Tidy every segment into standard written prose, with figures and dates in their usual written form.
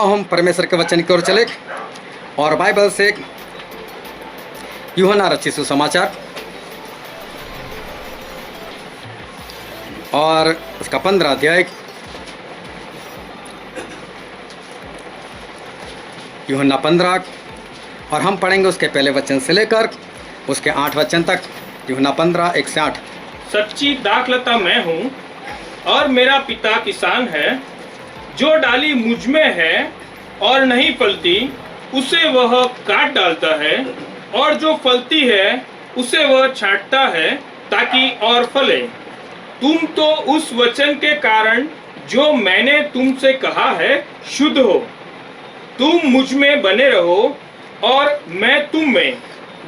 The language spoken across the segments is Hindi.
हम परमेश्वर के वचन की ओर चले और बाइबल से यूहन्ना रचित सुसमाचार और उसका 15 अध्याय, यूहन्ना 15, और हम पढ़ेंगे उसके पहले वचन से लेकर उसके 8 वचन तक। यूहन्ना 15, 1 से 8। सच्ची दाखलता मैं हूँ और मेरा पिता किसान है। जो डाली मुझ में है और नहीं फलती उसे वह काट डालता है, और जो फलती है उसे वह छांटता है ताकि और फले। तुम तो उस वचन के कारण जो मैंने तुमसे कहा है शुद्ध हो। तुम मुझ में बने रहो और मैं तुम में।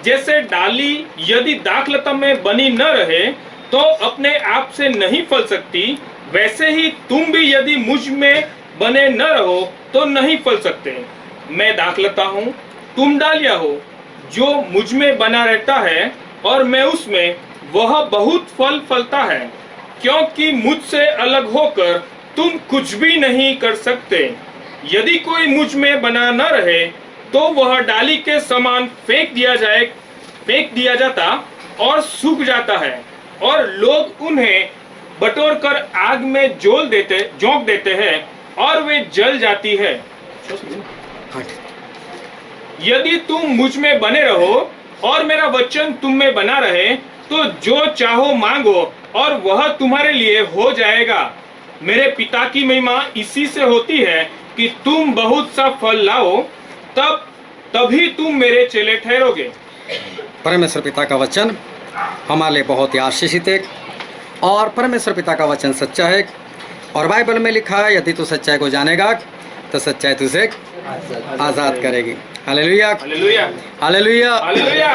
जैसे डाली यदि दाखलता में बनी न रहे तो अपने आप से नहीं फल सकती, वैसे ही तुम भी यदि मुझ में बने न रहो तो नहीं फल सकते। मैं दाखलता हूँ, तुम डालियाँ हो। जो मुझ में बना रहता है और मैं उसमें, वह बहुत फल फलता है, क्योंकि मुझसे अलग होकर तुम कुछ भी नहीं कर सकते। यदि कोई मुझ में बना न रहे तो वह डाली के समान फेंक दिया जाता और सूख जाता है, और लोग उन्हें बटोर कर आग में झोंक देते हैं और वे जल जाती है। यदि तुम मुझ में बने रहो और मेरा वचन तुम में बना रहे तो जो चाहो मांगो और वह तुम्हारे लिए हो जाएगा। मेरे पिता की महिमा इसी से होती है कि तुम बहुत सा फल लाओ, तभी तुम मेरे चेले ठहरोगे। परमेश्वर पिता का वचन हमारे लिए बहुत ही आशीषित है और परमेश्वर पिता का वचन सच्चा है। और बाइबल में लिखा है, यदि तू सच्चाई को जानेगा तो सच्चाई तुझे आज़ाद करेगी। Hallelujah, hallelujah, hallelujah, hallelujah.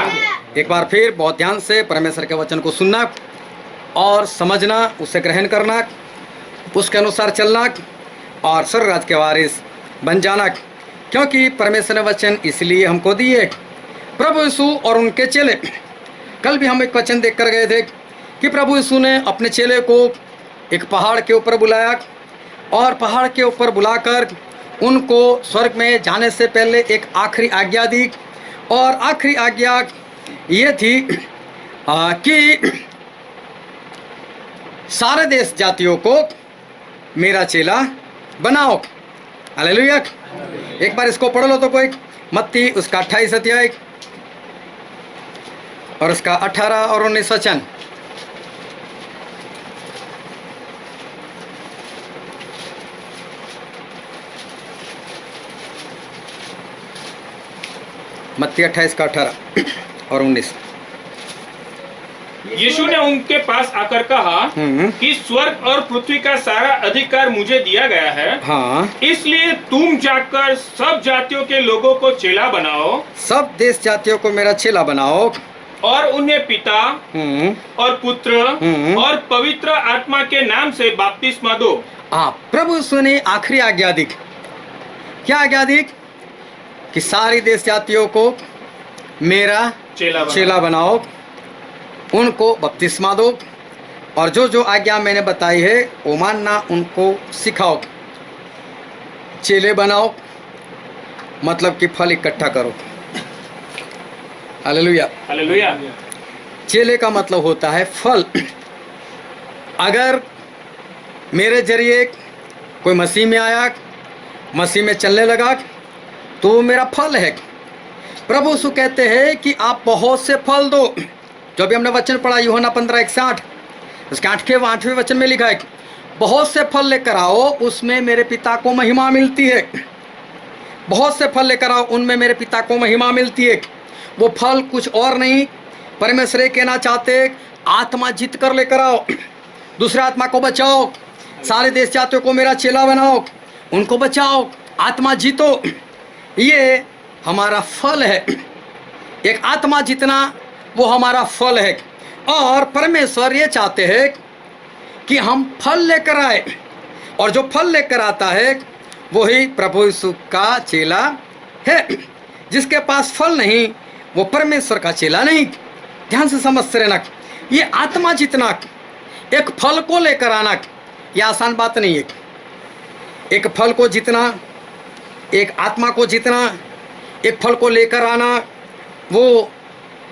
एक बार फिर बहुत ध्यान से परमेश्वर के वचन को सुनना और समझना, उसे ग्रहण करना, उसके अनुसार चलना और स्वर्ग राज्य के वारिस बन जाना, क्योंकि परमेश्वर ने वचन इसलिए हमको दिए। प्रभु यीशु और उनके चेले, कल भी हम एक वचन देख कर गए थे कि प्रभु यीशु ने अपने चेले को एक पहाड़ के ऊपर बुलाया और पहाड़ के ऊपर बुलाकर उनको स्वर्ग में जाने से पहले एक आखिरी आज्ञा दी। और आखिरी आज्ञा ये थी कि सारे देश जातियों को मेरा चेला बनाओ। हालेलुया। एक बार इसको पढ़ लो तो कोई, मत्ती उसका 28 अध्याय और उसका 18 और 19 वचन। मत्ती 28 का 18 और 19। यीशु ने उनके पास आकर कहा कि स्वर्ग और पृथ्वी का सारा अधिकार मुझे दिया गया है। हाँ, इसलिए तुम जाकर सब जातियों के लोगों को चेला बनाओ, सब देश जातियों को मेरा चेला बनाओ और उन्हें पिता और पुत्र और पवित्र आत्मा के नाम से बपतिस्मा दो। हाँ, प्रभु यीशु ने आखिरी आज्ञा दी। क्या आज्ञा दी? कि सारी देश जातियों को मेरा चेला बनाओ, उनको बपतिस्मा दो, और जो जो आज्ञा मैंने बताई है वो मानना, उनको सिखाओ। चेले बनाओ मतलब कि फल इकट्ठा करो। Hallelujah, hallelujah. चेले का मतलब होता है फल। अगर मेरे जरिए कोई मसीह में आया, मसीह में चलने लगा, तो वो मेरा फल है। प्रभु यीशु कहते हैं कि आप बहुत से फल दो। जो भी हमने वचन पढ़ा यूहन्ना 15, 1 से 8, उसके 8वें वचन में लिखा है, बहुत से फल लेकर आओ, उसमें मेरे पिता को महिमा मिलती है। बहुत से फल लेकर आओ, उनमें मेरे पिता को महिमा मिलती है। वो फल कुछ और नहीं, परमेश्वर ये कहना चाहते, आत्मा जीत कर लेकर आओ, दूसरे आत्मा को बचाओ, सारे देश जातियों को मेरा चेला बनाओ, उनको बचाओ, आत्मा जीतो। ये हमारा फल है। एक आत्मा जीतना वो हमारा फल है। और परमेश्वर ये चाहते हैं कि हम फल लेकर आए, और जो फल लेकर आता है वही प्रभु यीशु का चेला है। जिसके पास फल नहीं वो परमेश्वर का चेला नहीं। ध्यान से समझते रहना, ये आत्मा जीतना, एक फल को लेकर आना, ये आसान बात नहीं है। एक फल को जीतना एक आत्मा को जीतना, एक फल को लेकर आना, वो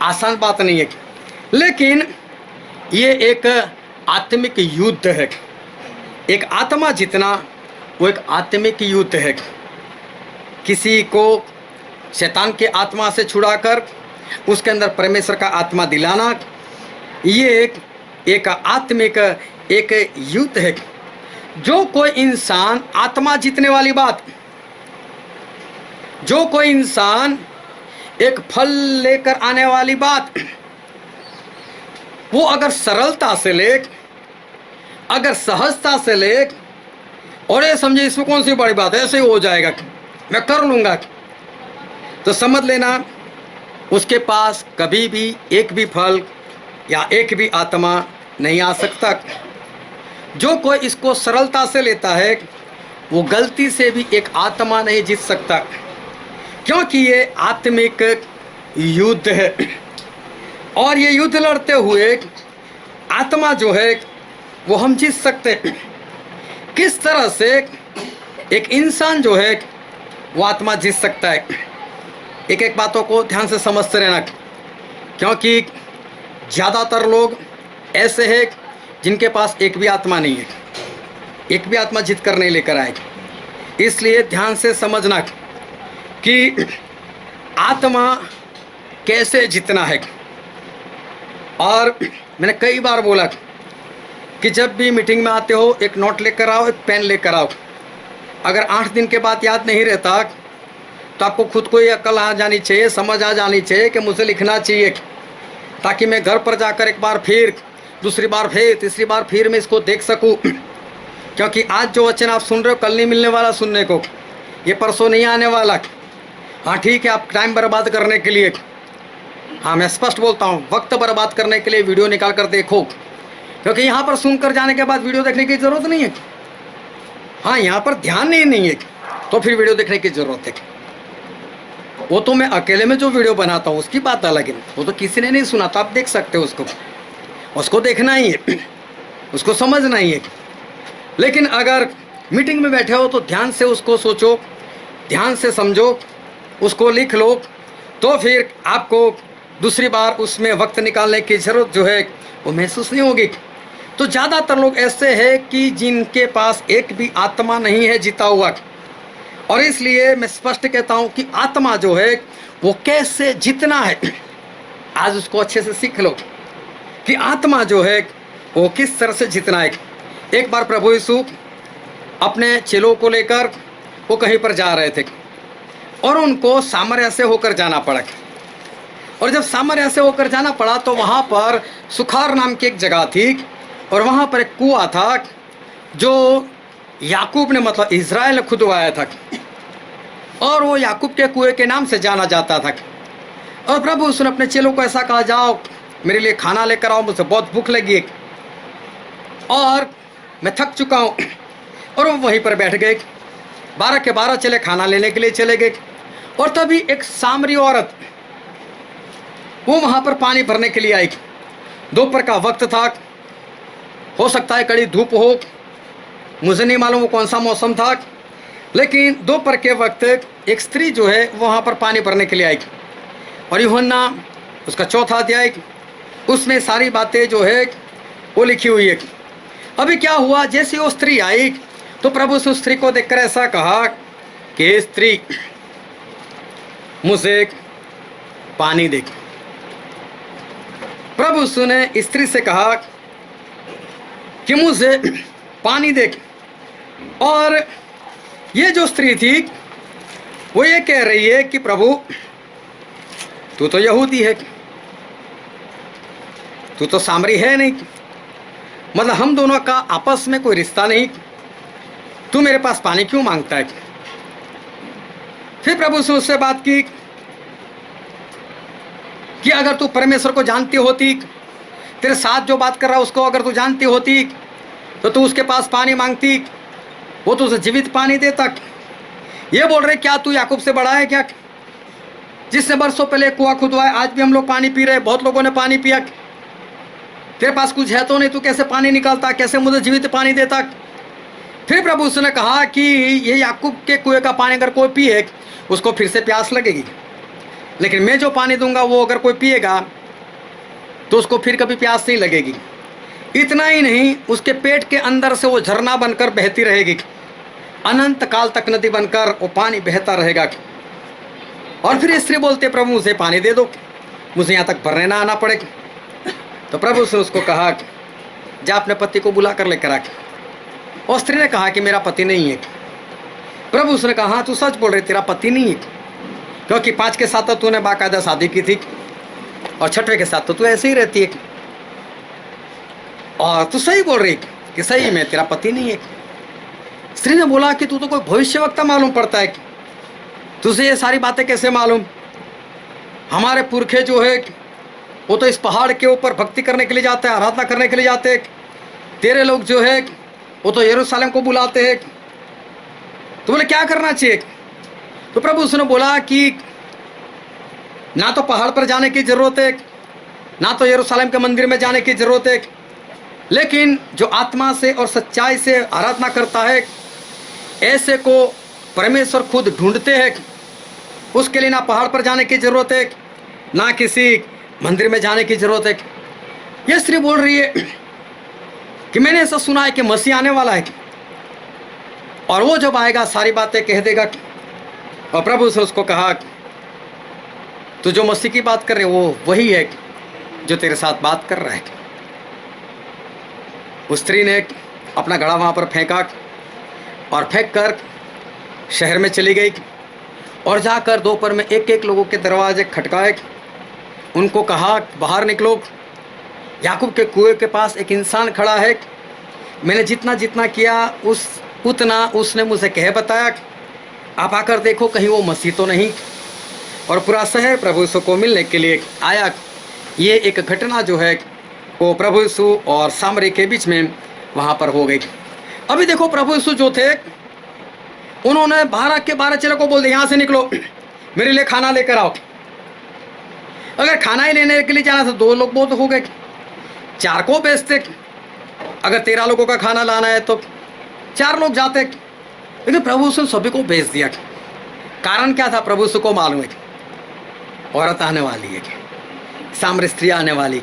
आसान बात नहीं है, लेकिन ये एक आत्मिक युद्ध है। एक आत्मा जीतना वो एक आत्मिक युद्ध है। किसी को शैतान के आत्मा से छुड़ाकर उसके अंदर परमेश्वर का आत्मा दिलाना, ये एक आत्मिक एक युद्ध है। जो कोई इंसान आत्मा जीतने वाली बात, जो कोई इंसान एक फल लेकर आने वाली बात, वो अगर सरलता से ले, अगर सहजता से ले, और ये समझे इसमें कौन सी बड़ी बात है, ऐसे ही हो जाएगा, मैं कर लूँगा, तो समझ लेना उसके पास कभी भी एक भी फल या एक भी आत्मा नहीं आ सकता। जो कोई इसको सरलता से लेता है वो गलती से भी एक आत्मा नहीं जीत सकता, क्योंकि ये आत्मिक युद्ध है। और ये युद्ध लड़ते हुए आत्मा जो है वो हम जीत सकते। किस तरह से एक इंसान जो है वो आत्मा जीत सकता है, एक एक बातों को ध्यान से समझते रहना, क्योंकि ज़्यादातर लोग ऐसे हैं जिनके पास एक भी आत्मा नहीं है, एक भी आत्मा जीत कर नहीं लेकर आए। इसलिए ध्यान से समझना कि आत्मा कैसे जीतना है। और मैंने कई बार बोला कि जब भी मीटिंग में आते हो एक नोट लेकर आओ, एक पेन लेकर आओ। अगर 8 दिन के बाद याद नहीं रहता तो आपको खुद को ये अकल आ जानी चाहिए, समझ आ जानी चाहिए कि मुझे लिखना चाहिए, ताकि मैं घर पर जाकर एक बार फिर, दूसरी बार फिर, तीसरी बार फिर मैं इसको देख सकूं। क्योंकि आज जो वचन आप सुन रहे हो कल नहीं मिलने वाला सुनने को, ये परसों नहीं आने वाला। हाँ ठीक है, आप टाइम बर्बाद करने के लिए, हाँ मैं स्पष्ट बोलता हूँ, वक्त बर्बाद करने के लिए वीडियो निकाल कर देखो, क्योंकि यहाँ पर सुनकर जाने के बाद वीडियो देखने की ज़रूरत नहीं है। हाँ यहाँ पर ध्यान ही नहीं है तो फिर वीडियो देखने की ज़रूरत है। वो तो मैं अकेले में जो वीडियो बनाता हूँ उसकी बात अलग है, वो तो किसी ने नहीं सुना, तो आप देख सकते हो उसको, उसको देखना ही है, उसको समझना ही है। लेकिन अगर मीटिंग में बैठे हो तो ध्यान से उसको सोचो, ध्यान से समझो, उसको लिख लो, तो फिर आपको दूसरी बार उसमें वक्त निकालने की ज़रूरत जो है वो महसूस नहीं होगी। तो ज़्यादातर लोग ऐसे हैं कि जिनके पास एक भी आत्मा नहीं है जीता हुआ, और इसलिए मैं स्पष्ट कहता हूँ कि आत्मा जो है वो कैसे जीतना है। आज उसको अच्छे से सीख लो कि आत्मा जो है वो किस तरह से जीतना है। एक बार प्रभु यीशु अपने चेलों को लेकर वो कहीं पर जा रहे थे और उनको सामरिया से होकर जाना पड़ा। और जब सामरिया से होकर जाना पड़ा तो वहाँ पर सुखार नाम की एक जगह थी, और वहाँ पर एक कुआं था जो याकूब ने, मतलब इज़राइल ने खुदवाया था, और वो याकूब के कुएं के नाम से जाना जाता था। और प्रभु उसने अपने चेलों को ऐसा कहा, जाओ मेरे लिए खाना लेकर आओ, मुझे बहुत भूख लगी है और मैं थक चुका हूँ। और वो वहीं पर बैठ गए। 12 के 12 चले खाना लेने के लिए चले गए, और तभी एक सामरी औरत वो वहाँ पर पानी भरने के लिए आई। दोपहर का वक्त था, हो सकता है कड़ी धूप हो, मुझे नहीं मालूम वो कौन सा मौसम था, लेकिन दोपहर के वक्त एक स्त्री जो है वहाँ पर पानी भरने के लिए आई। और यूहन्ना उसका 4वां अध्याय, उसमें सारी बातें जो है वो लिखी हुई है। अभी क्या हुआ, जैसे वो स्त्री आई तो प्रभु उस स्त्री को देखकर ऐसा कहा कि स्त्री मुझे पानी दे। प्रभु ने स्त्री से कहा कि मुझे पानी दे। और ये जो स्त्री थी वो ये कह रही है कि प्रभु तू तो यहूदी है, तू तो सामरी है नहीं, मतलब हम दोनों का आपस में कोई रिश्ता नहीं, तू मेरे पास पानी क्यों मांगता है। फिर प्रभु से उससे बात की कि अगर तू परमेश्वर को जानती होती, तेरे साथ जो बात कर रहा है उसको अगर तू जानती होती तो तू उसके पास पानी मांगती, वो तुझे जीवित पानी देता। ये बोल रहे क्या तू याकूब से बड़ा है क्या, जिसने बरसों पहले कुआं खुदवाया, आज भी हम लोग पानी पी रहे, बहुत लोगों ने पानी पिया, तेरे पास कुछ है तो नहीं, तू कैसे पानी निकालता, कैसे मुझे जीवित पानी देता। फिर प्रभु उसने कहा कि ये याकूब के कुएं का पानी अगर कोई पिए उसको फिर से प्यास लगेगी, लेकिन मैं जो पानी दूंगा वो अगर कोई पिएगा तो उसको फिर कभी प्यास नहीं लगेगी। इतना ही नहीं, उसके पेट के अंदर से वो झरना बनकर बहती रहेगी, अनंत काल तक नदी बनकर वो पानी बहता रहेगा। और फिर स्त्री बोलते प्रभु मुझे पानी दे दो, मुझे यहाँ तक भरने ना आना पड़े। तो प्रभु उसने उसको कहा जा अपने पति को बुला कर लेकर आ। और स्त्री ने कहा कि मेरा पति नहीं है। प्रभु उसने कहा हाँ तू सच बोल रही, तेरा पति नहीं है, क्योंकि 5 के साथ तो तूने बाकायदा शादी की थी और 6वें के साथ तो तू ऐसे ही रहती है, और तू सही बोल रही कि सही में तेरा पति नहीं है। स्त्री ने बोला कि तू तो कोई भविष्यवक्ता मालूम पड़ता है, तुझे ये सारी बातें कैसे मालूम? हमारे पुरखे जो है वो तो इस पहाड़ के ऊपर भक्ति करने के लिए जाते हैं, आराधना करने के लिए जाते हैं, तेरे लोग जो है वो तो यरूशलेम को बुलाते हैं, तो बोले क्या करना चाहिए? तो प्रभु उसने बोला कि ना तो पहाड़ पर जाने की ज़रूरत है, ना तो यरूशलेम के मंदिर में जाने की ज़रूरत है, लेकिन जो आत्मा से और सच्चाई से आराधना करता है ऐसे को परमेश्वर खुद ढूंढते हैं। उसके लिए ना पहाड़ पर जाने की ज़रूरत है, ना किसी मंदिर में जाने की ज़रूरत है। यह स्त्री बोल रही है कि मैंने ऐसा सुना है कि मसीह आने वाला है और वो जब आएगा सारी बातें कह देगा। और प्रभु से उसको कहा तो जो मसीह की बात कर रहे वो वही है जो तेरे साथ बात कर रहा है। उस स्त्री ने अपना घड़ा वहाँ पर फेंका और फेंक कर शहर में चली गई और जाकर दोपहर में एक एक लोगों के दरवाजे खटकाए, उनको कहा बाहर निकलो, याकूब के कुएं के पास एक इंसान खड़ा है, मैंने जितना जितना किया उतना उसने मुझे कह बताया, आप आकर देखो कहीं वो मसीह तो नहीं। और पूरा शहर प्रभु यीशु को मिलने के लिए आया। ये एक घटना जो है वो प्रभु यीशु और सामरी के बीच में वहाँ पर हो गई। अभी देखो प्रभु यीशु जो थे उन्होंने 12 चेलों को बोल दिया यहाँ से निकलो, मेरे लिए खाना लेकर आओ। अगर खाना ही लेने के लिए जाना था 2 लोग बहुत हो गए, 4 को भेजते। अगर 13 लोगों का खाना लाना है तो 4 लोग जाते, लेकिन प्रभु यीशु ने सभी को भेज दिया। कारण क्या था? प्रभु यीशु को मालूम है औरत आने वाली है, सामरी स्त्री आने वाली,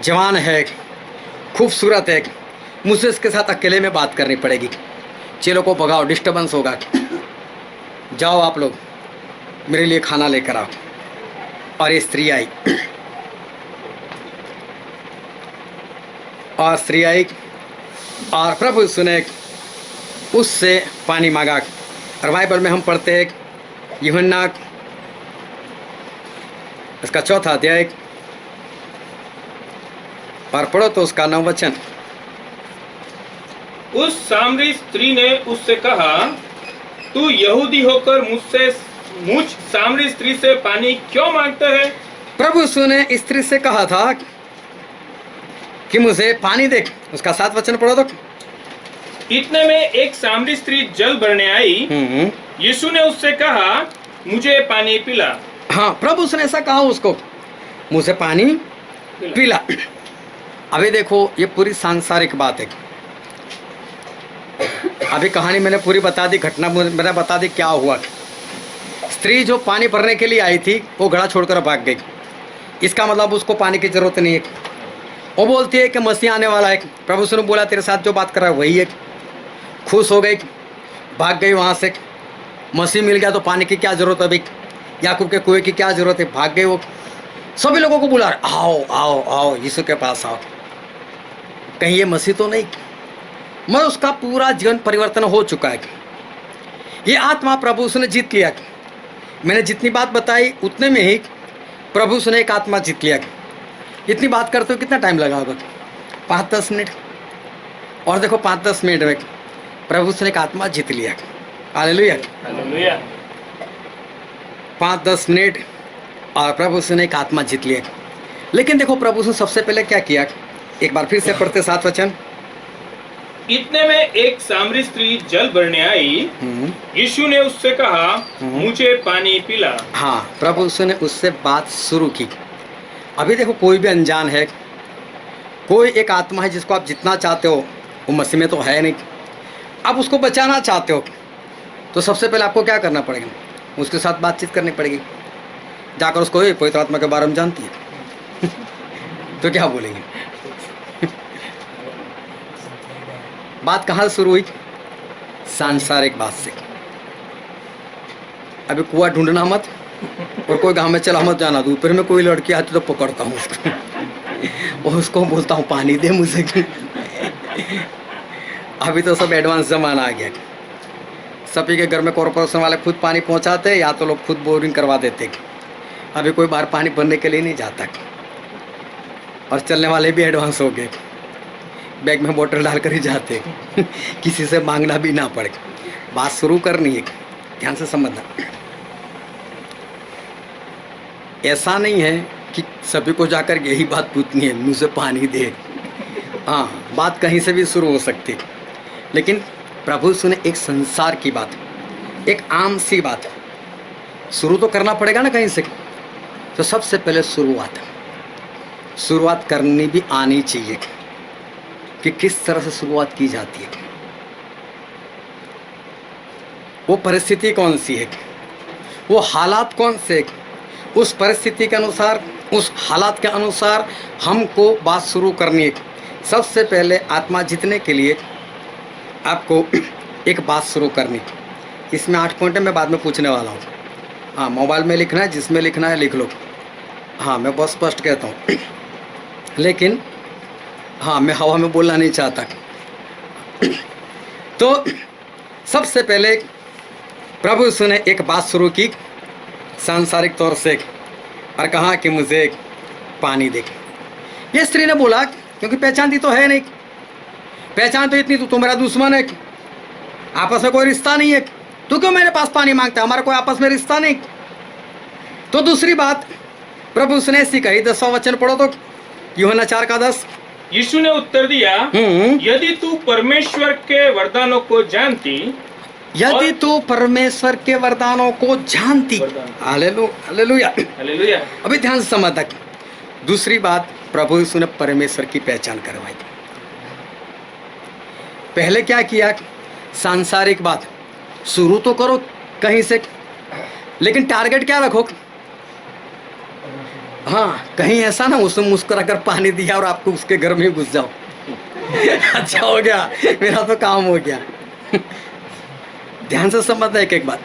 जवान है, खूबसूरत है, मुझसे इसके साथ अकेले में बात करनी पड़ेगी। चेलों को भगाओ, डिस्टर्बेंस होगा, जाओ आप लोग मेरे लिए खाना लेकर आओ। और ये स्त्री आई और प्रभु यीशु ने उससे पानी मांगा। और बाइबल में हम पढ़ते हैं यूहन्ना इसका 4था अध्याय और पढ़ो तो उसका 9 वचन। उस सामरी स्त्री ने उससे कहा, तू यहूदी होकर मुझ सामरी स्त्री से पानी क्यों मांगता है? प्रभु यीशु ने स्त्री से कहा था कि मुझे पानी दे। उसका 7 वचन पढ़ो तो। इतने में एक सामरी स्त्री जल भरने आई। यीशु ने उससे कहा, मुझे पानी पिला। हाँ, प्रभु उसने ऐसा कहा उसको, मुझे पानी पिला। अभी देखो ये पूरी सांसारिक बात है। अभी कहानी मैंने पूरी बता दी, घटना मैंने बता दी क्या हुआ। स्त्री जो पानी भरने के लिए आई थी वो घड़ा छोड़कर भाग गई। इसका मतलब उसको पानी की जरूरत नहीं है। वो बोलती है कि मसीह आने वाला है। प्रभु ने बोला तेरे साथ जो बात कर रहा है वही है। खुश हो गई, भाग गई वहाँ से। मसीह मिल गया तो पानी की क्या ज़रूरत है? अभी याकूब के कुएं की क्या ज़रूरत है? भाग गए वो। सभी लोगों को बुला रहे, आओ आओ आओ यीशु के पास आओ। कहीं ये मसीह तो नहीं? मगर उसका पूरा जीवन परिवर्तन हो चुका है। ये आत्मा प्रभु उसने जीत लिया। मैंने जितनी बात बताई उतने में ही प्रभु उसने एक आत्मा जीत लिया। इतनी बात करते हो कितना टाइम लगा होगा? 5-10 मिनट। और देखो 5-10 मिनट में प्रभु उसने एक आत्मा जीत लिया। Hallelujah, hallelujah. 5-10 मिनट और प्रभु उसने एक आत्मा जीत लिया। लेकिन देखो प्रभु उसने सबसे पहले क्या किया? एक बार फिर से पढ़ते 7 वचन। इतने में एक सामरी स्त्री जल भरने आई। यीशु ने उससे कहा, मुझे पानी पिला। हाँ, प्रभु उसने उससे बात शुरू की। अभी देखो कोई भी अनजान है, कोई एक आत्मा है जिसको आप जितना चाहते हो, वो मसीह में तो है नहीं। आप उसको बचाना चाहते हो तो सबसे पहले आपको क्या करना पड़ेगा, उसके साथ बातचीत करनी पड़ेगी। जाकर उसको ये पवित्र आत्मा के बारे में जानती है तो क्या बोलेंगे? बात कहाँ से शुरू हुई? सांसारिक बात से। अभी कुआं ढूंढना मत और कोई गांव में चला मत जाना, दोपहर में कोई लड़की आती तो पकड़ता हूँ उसको और उसको बोलता हूँ पानी दे मुझे। अभी तो सब एडवांस ज़माना आ गया, सभी के घर में कॉरपोरेशन वाले खुद पानी पहुंचाते या तो लोग खुद बोरिंग करवा देते। अभी कोई बाहर पानी भरने के लिए नहीं जाता और चलने वाले भी एडवांस हो गए, बैग में बोतल डाल कर ही जाते किसी से मांगना भी ना पड़े। बात शुरू करनी है, ध्यान से समझना। ऐसा नहीं है कि सभी को जाकर यही बात पूछनी है मुझे पानी दे। हाँ, बात कहीं से भी शुरू हो सकती है, लेकिन प्रभु यीशु ने एक संसार की बात, एक आम सी बात शुरू तो करना पड़ेगा ना कहीं से। तो सबसे पहले शुरुआत करनी भी आनी चाहिए कि किस तरह से शुरुआत की जाती है, वो परिस्थिति कौन सी है, वो हालात कौन से, उस परिस्थिति के अनुसार, उस हालात के अनुसार हमको बात शुरू करनी है। सबसे पहले आत्मा जीतने के लिए आपको एक बात शुरू करनी। इसमें 8 पॉइंट मैं बाद में पूछने वाला हूँ। हाँ, मोबाइल में लिखना है, जिसमें लिखना है लिख लो। हाँ, मैं बहुत स्पष्ट कहता हूँ, लेकिन हाँ, मैं हवा में बोलना नहीं चाहता। तो सबसे पहले प्रभु यीशु ने एक बात शुरू की सांसारिक तौर से और कहा कि मुझे पानी दे। ये स्त्री ने बोला, क्योंकि पहचानती तो है नहीं, पहचान तो इतनी, तो मेरा दुश्मन है, आपस में कोई रिश्ता नहीं है, तू क्यों मेरे पास पानी मांगता है, हमारा कोई आपस में रिश्ता नहीं। तो दूसरी बात प्रभु उसने ऐसी कही, 10वां वचन पढ़ो तो, यूहन्ना 4:10। यीशु ने उत्तर दिया, यदि तू परमेश्वर के वरदानों को जानती, यदि तू परमेश्वर के वरदानों को जानती। Hallelujah, hallelujah. अभी ध्यान से समझ तक। दूसरी बात, प्रभु यीशु ने परमेश्वर की पहचान करवाई। पहले क्या किया, सांसारिक बात शुरू तो करो कहीं से, लेकिन टारगेट क्या रखो। हाँ, कहीं ऐसा ना उसने मुस्कुरा कर पानी दिया और आपको उसके घर में घुस जाओ। अच्छा हो गया, मेरा तो काम हो गया। ध्यान से समझना एक बात,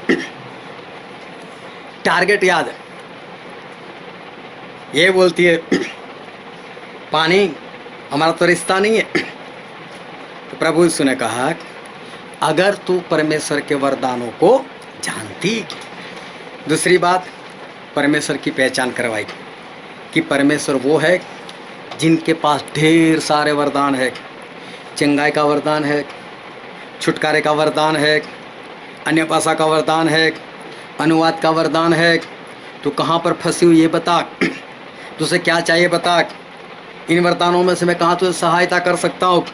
टारगेट याद। ये बोलती है पानी हमारा तो रिश्ता नहीं है। तो प्रभु यीशु ने कहा, अगर तू परमेश्वर के वरदानों को जानती। दूसरी बात, परमेश्वर की पहचान करवाई कि परमेश्वर वो है जिनके पास ढेर सारे वरदान है। चंगाई का वरदान है, छुटकारे का वरदान है, अन्य भाषा का वरदान है, अनुवाद का वरदान है। तो कहाँ पर फंसी हुई ये बता, तुझे क्या चाहिए बता, इन वरदानों में से मैं कहाँ तुझे सहायता कर सकता हूँ।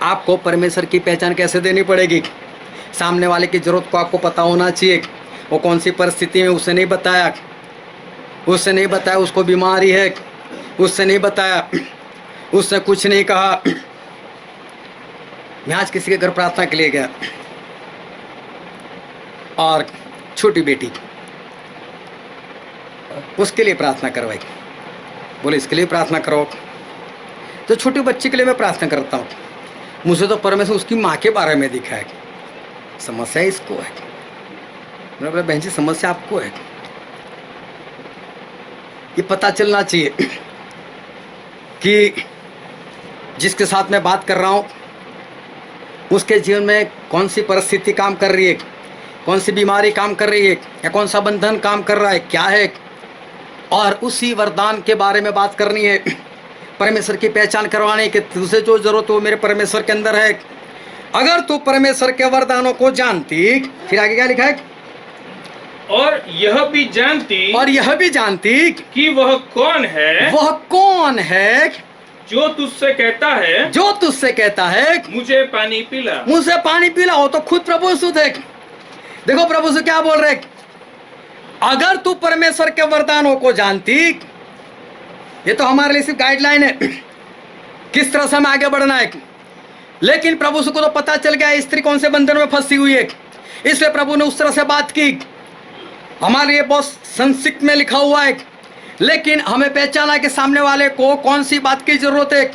आपको परमेश्वर की पहचान कैसे देनी पड़ेगी, सामने वाले की ज़रूरत को आपको पता होना चाहिए। वो कौन सी परिस्थिति में, उसने नहीं बताया, उसको बीमारी है, उससे नहीं बताया, उसने कुछ नहीं कहा। मैं आज किसी के घर प्रार्थना के लिए गया और छोटी बेटी, उसके लिए प्रार्थना करवाई। बोले इसके लिए प्रार्थना करो। तो छोटी बच्ची के लिए मैं प्रार्थना करता हूँ। मुझे तो परमेश्वर उसकी माँ के बारे में दिखा है, समस्या इसको है। मैंने बोला बहन जी समस्या आपको है, ये पता चलना चाहिए कि जिसके साथ मैं बात कर रहा हूँ उसके जीवन में कौन सी परिस्थिति काम कर रही है, कौन सी बीमारी काम कर रही है, या कौन सा बंधन काम कर रहा है, क्या है। और उसी वरदान के बारे में बात करनी है, परमेश्वर की पहचान करवाने की। तुझे जो जरूरत हो मेरे परमेश्वर के अंदर है। अगर तू परमेश्वर के वरदानों को जानती, फिर आगे क्या लिखा है, और यह भी जानती कि वह कौन है, जो तुझसे कहता है मुझे पानी पिला। हो तो खुद प्रभु यीशु देख, देखो प्रभु यीशु क्या बोल रहे, अगर तू परमेश्वर के वरदानों को जानती। ये तो हमारे लिए सिर्फ गाइडलाइन है, किस तरह से हमें आगे बढ़ना है। लेकिन प्रभु यीशु को तो पता चल गया स्त्री कौन से बंधन में फंसी हुई है, इसलिए प्रभु ने उस तरह से बात की। हमारे लिए बहुत संक्षिप्त में लिखा हुआ है, लेकिन हमें पहचाना कि सामने वाले को कौन सी बात की जरूरत है।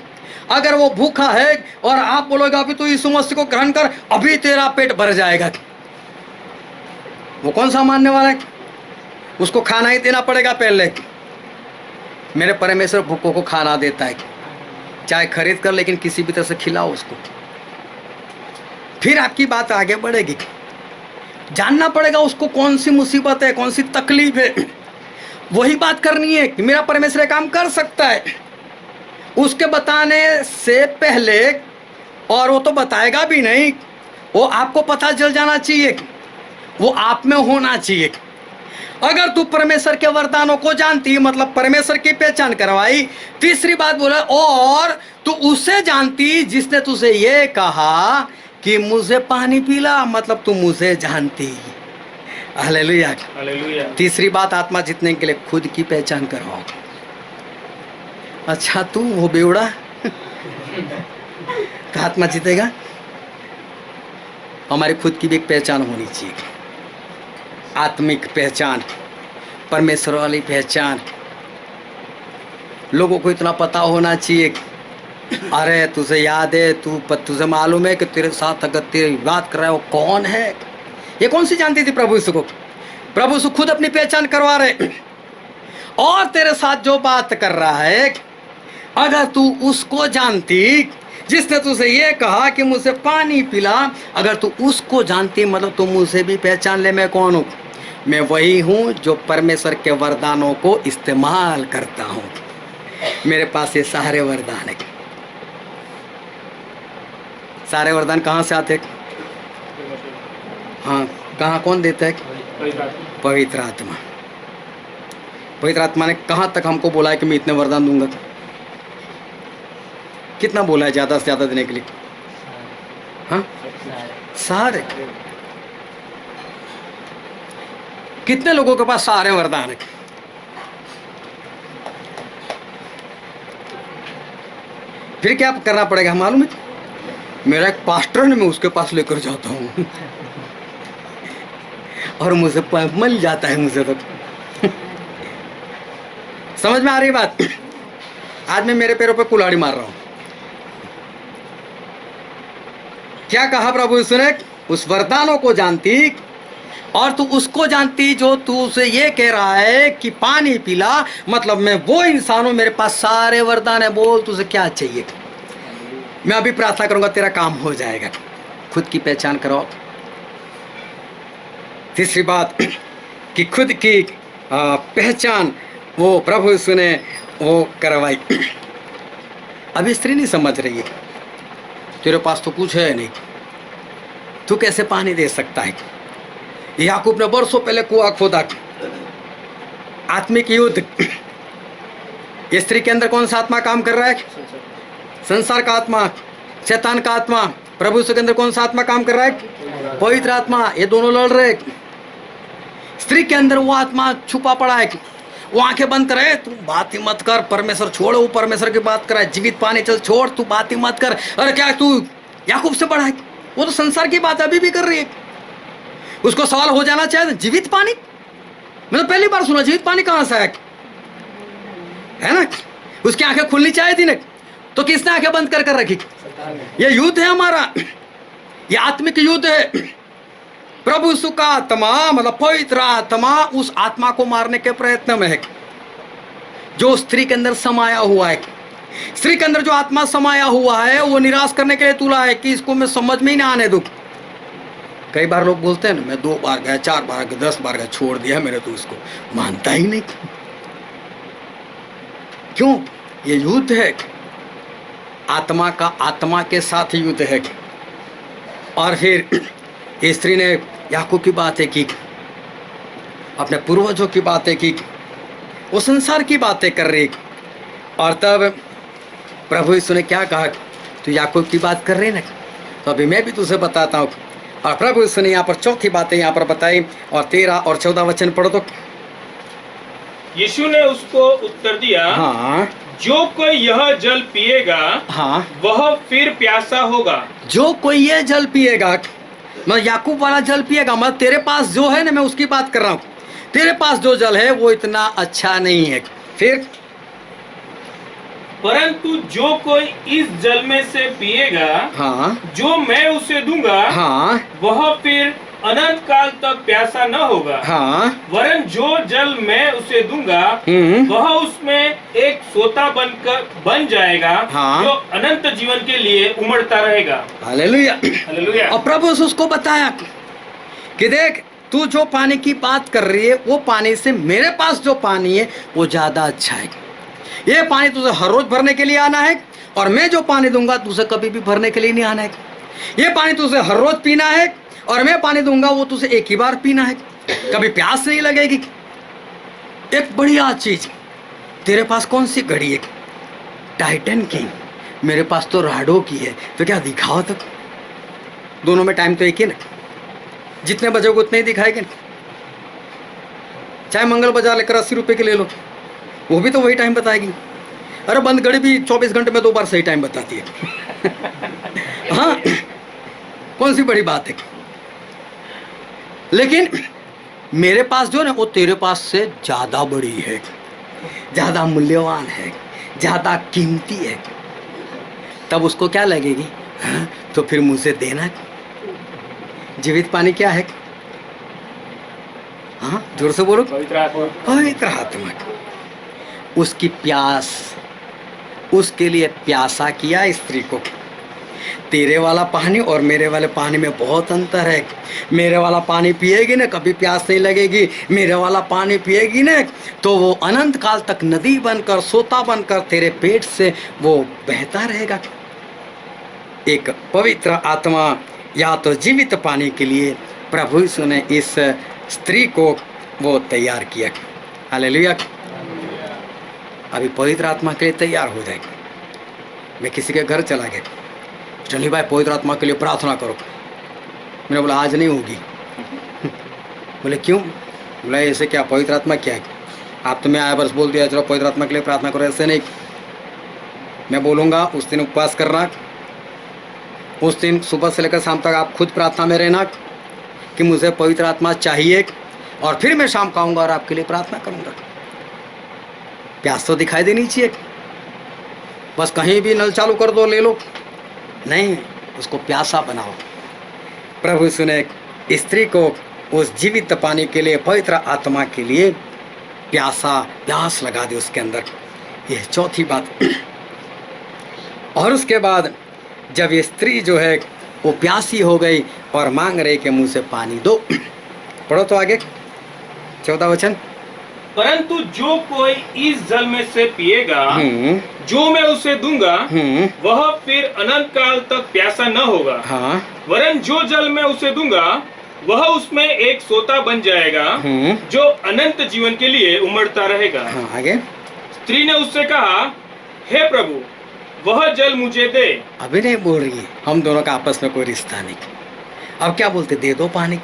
अगर वो भूखा है और आप बोलोगे अभी तो यीशु मसीह को ग्रहण कर, अभी तेरा पेट भर जाएगा, वो कौन सा मानने वाला है? उसको खाना ही देना पड़ेगा पहले। मेरे परमेश्वर भूखों को खाना देता है, चाहे खरीद कर, लेकिन किसी भी तरह से खिलाओ उसको, फिर आपकी बात आगे बढ़ेगी। जानना पड़ेगा उसको कौन सी मुसीबत है, कौन सी तकलीफ है, वही बात करनी है कि मेरा परमेश्वर काम कर सकता है। उसके बताने से पहले, और वो तो बताएगा भी नहीं, वो आपको पता चल जाना चाहिए, वो आप में होना चाहिए। अगर तू परमेश्वर के वरदानों को जानती, मतलब परमेश्वर की पहचान करवाई। तीसरी बात बोला, और तू उसे जानती जिसने तुझे ये कहा कि मुझे पानी पिला, मतलब तू मुझे जानती। Hallelujah, hallelujah. तीसरी बात, आत्मा जीतने के लिए खुद की पहचान करवाओ। अच्छा तू वो बेवड़ा तो आत्मा जीतेगा। हमारी खुद की भी एक पहचान होनी चाहिए, आत्मिक पहचान, परमेश्वर वाली पहचान। लोगों को इतना पता होना चाहिए, अरे तुझे याद है, तुझे मालूम है कि तेरे साथ अगर तेरी बात कर रहा है वो कौन है। ये कौन सी जानती थी प्रभु यीशु को? प्रभु यीशु खुद अपनी पहचान करवा रहे, और तेरे साथ जो बात कर रहा है, अगर तू उसको जानती जिसने तुझे ये कहा कि मुझे पानी पिला, अगर तू उसको जानती, मतलब तू मुझे भी पहचान ले मैं कौन हूँ। मैं वही हूँ जो परमेश्वर के वरदानों को इस्तेमाल करता हूँ। मेरे पास ये सारे वरदान है। सारे वरदान कहाँ से आते? हाँ, कहाँ, कौन देता है? पवित्र आत्मा। पवित्र आत्मा ने कहाँ तक हमको बोला है कि मैं इतने वरदान दूंगा? कितना बोला है ज़्यादा से ज़्यादा देने के लिए? हाँ, सारे। कितने लोगों के पास सारे वरदान है? फिर क्या करना पड़ेगा मालूम है? मेरा एक पास्टर है, मैं उसके पास लेकर जाता हूँ और मुझे मिल जाता है मुझे तो। समझ में आ रही बात? आज मैं मेरे पैरों पे कुल्हाड़ी मार रहा हूँ। क्या कहा प्रभु यीशु ने? उस वरदानों को जानती, और तू उसको जानती जो तू उसे ये कह रहा है कि पानी पिला, मतलब मैं वो इंसान हूं, मेरे पास सारे वरदान है। बोल तुझे क्या चाहिए? मैं अभी प्रार्थना करूंगा, तेरा काम हो जाएगा। खुद की पहचान करो। तीसरी बात कि खुद की पहचान वो प्रभु यीशु ने वो करवाई। अभी स्त्री नहीं समझ रही है, तेरे पास तो कुछ है नहीं, तू कैसे पानी दे सकता है? याकूब ने बरसों पहले कुआं खोदा। आत्मिक युद्ध। ये स्त्री के अंदर कौन सा आत्मा काम कर रहा है? संसार का आत्मा, शैतान का आत्मा। प्रभु यीशु के अंदर कौन सा आत्मा काम कर रहा है? पवित्र आत्मा। ये दोनों लड़ रहे। स्त्री के अंदर वो आत्मा छुपा पड़ा है, वो आंखें बंद करे, तू बात ही मत कर, परमेश्वर छोड़, वो परमेश्वर की बात करे, जीवित पानी चल छोड़, तू बात ही मत कर। अरे क्या तू याकूब से बड़ा है? वो तो संसार की बात अभी भी कर रही है। उसको सवाल हो जाना चाहिए, जीवित पानी? मैं तो पहली बार सुना, जीवित पानी कहां से है ना? उसकी आंखें खुलनी चाहिए थी ना, तो किसने आंखें बंद कर रखी? ये युद्ध है हमारा, ये आत्मिक युद्ध है। प्रभु यीशु का आत्मा, मतलब पवित्र आत्मा, उस आत्मा को मारने के प्रयत्न में है जो स्त्री के अंदर समाया हुआ है। स्त्री के अंदर जो आत्मा समाया हुआ है वो निराश करने के लिए तुला है कि इसको मैं समझ में ही ना आने दूं। कई बार लोग बोलते हैं ना, मैं 2 बार गया, 4 बार गया, 10 बार गया, छोड़ दिया, मैंने तो इसको मानता ही नहीं। क्यों? ये युद्ध है आत्मा का, आत्मा के साथ युद्ध है। और फिर स्त्री ने याकूब की बातें की, अपने पूर्वजों की बातें की, वो संसार की बातें कर रही। और तब प्रभु यीशु ने क्या कहा? तू याकूब की बात कर रही ना, तो अभी मैं भी तुझे बताता हूँ। और प्रभु यीशु ने यहाँ पर चौथी बातें यहाँ पर बताई, और 13 और 14 वचन पढ़ो तो। यीशु ने उसको उत्तर दिया, हाँ, जो कोई यह जल पिएगा हाँ, वह फिर प्यासा होगा। जो कोई ये जल पिएगा, मैं याकूब वाला जल पिएगा, मैं तेरे पास जो है ना, मैं उसकी बात कर रहा हूँ। तेरे पास जो जल है वो इतना अच्छा नहीं है। फिर परंतु जो कोई इस जल में से पिएगा हाँ, जो मैं उसे दूंगा हाँ, वह फिर अनंत काल तक प्यासा न होगा। हाँ, वरन जो जल मैं उसे दूंगा वह उसमें एक सोता बन जाएगा हाँ। जो अनंत जीवन के लिए उमड़ता रहेगा। हालेलुया। हालेलुया। और प्रभु ने उसको बताया कि देख, तू जो पानी की बात कर रही है वो पानी से मेरे पास जो पानी है वो ज्यादा अच्छा है। ये पानी तुझे हर रोज भरने के लिए आना है, और मैं जो पानी दूंगा तुझे कभी भी भरने के लिए नहीं आना है। ये पानी तुझे हर रोज पीना है, और मैं पानी दूंगा वो तुझे एक ही बार पीना है, कभी प्यास नहीं लगेगी। एक बढ़िया चीज, तेरे पास कौन सी घड़ी है? टाइटन की। मेरे पास तो राडो की है। तो क्या दिखाओ, तो दोनों में टाइम तो एक ही ना, जितने बजोगे उतने ही दिखाएगे ना। चाहे मंगल बाजार लेकर 80 रुपए के ले लो, वो भी तो वही टाइम बताएगी। अरे बंद घड़ी भी 24 घंटे में 2 बार सही टाइम बताती है। हाँ, कौन सी बड़ी बात है। लेकिन मेरे पास जो है ना वो तेरे पास से ज्यादा बड़ी है, ज्यादा मूल्यवान है, ज्यादा कीमती है। तब उसको क्या लगेगी? हाँ, तो फिर मुझसे देना। जीवित पानी क्या है? हाँ, जोर से बोलो। पवित्र आत्मा। उसकी प्यास, उसके लिए प्यासा किया स्त्री को। तेरे वाला पानी और मेरे वाले पानी में बहुत अंतर है। मेरे वाला पानी पिएगी ना कभी प्यास नहीं लगेगी। मेरे वाला पानी पिएगी ना तो वो अनंत काल तक नदी बनकर, सोता बनकर तेरे पेट से वो बहता रहेगा। एक पवित्र आत्मा या तो जीवित पानी के लिए प्रभु यीशु ने इस स्त्री को वो तैयार किया। हालेलुया। अभी पवित्र आत्मा के लिए तैयार हो जाएगा। मैं किसी के घर चला गया, चलिए भाई पवित्र आत्मा के लिए प्रार्थना करो। मैंने बोला आज नहीं होगी। बोले क्यों? बोला ऐसे क्या, पवित्र आत्मा क्या है? आप तो मैं आया बस बोल दिया चलो पवित्र आत्मा के लिए प्रार्थना करो, ऐसे नहीं। मैं बोलूँगा उस दिन उपवास करना, उस दिन सुबह से लेकर शाम तक आप खुद प्रार्थना में रहना कि मुझे पवित्र आत्मा चाहिए, और फिर मैं शाम को आऊँगा और आपके लिए प्रार्थना करूँगा। प्यास तो दिखाई देनी चाहिए। बस कहीं भी नल चालू कर दो ले लो, नहीं, उसको प्यासा बनाओ। प्रभु यीशु ने स्त्री को उस जीवित पानी के लिए, पवित्र आत्मा के लिए प्यास लगा दी उसके अंदर। यह चौथी बात। और उसके बाद जब ये स्त्री जो है वो प्यासी हो गई और मांग रही कि मुझसे पानी दो। पढ़ो तो आगे 14 वचन। परंतु जो कोई इस जल में से पिएगा जो मैं उसे दूंगा वह फिर अनंत काल तक प्यासा न होगा। हाँ, वरन जो जल मैं उसे दूंगा वह उसमें एक सोता बन जाएगा जो अनंत जीवन के लिए उमड़ता रहेगा। हाँ, आगे। स्त्री ने उससे कहा, हे प्रभु वह जल मुझे दे। अभी नहीं बोल रही है, हम दोनों का आपस में कोई रिश्ता नहीं। अब क्या बोलते, दे दो पानी।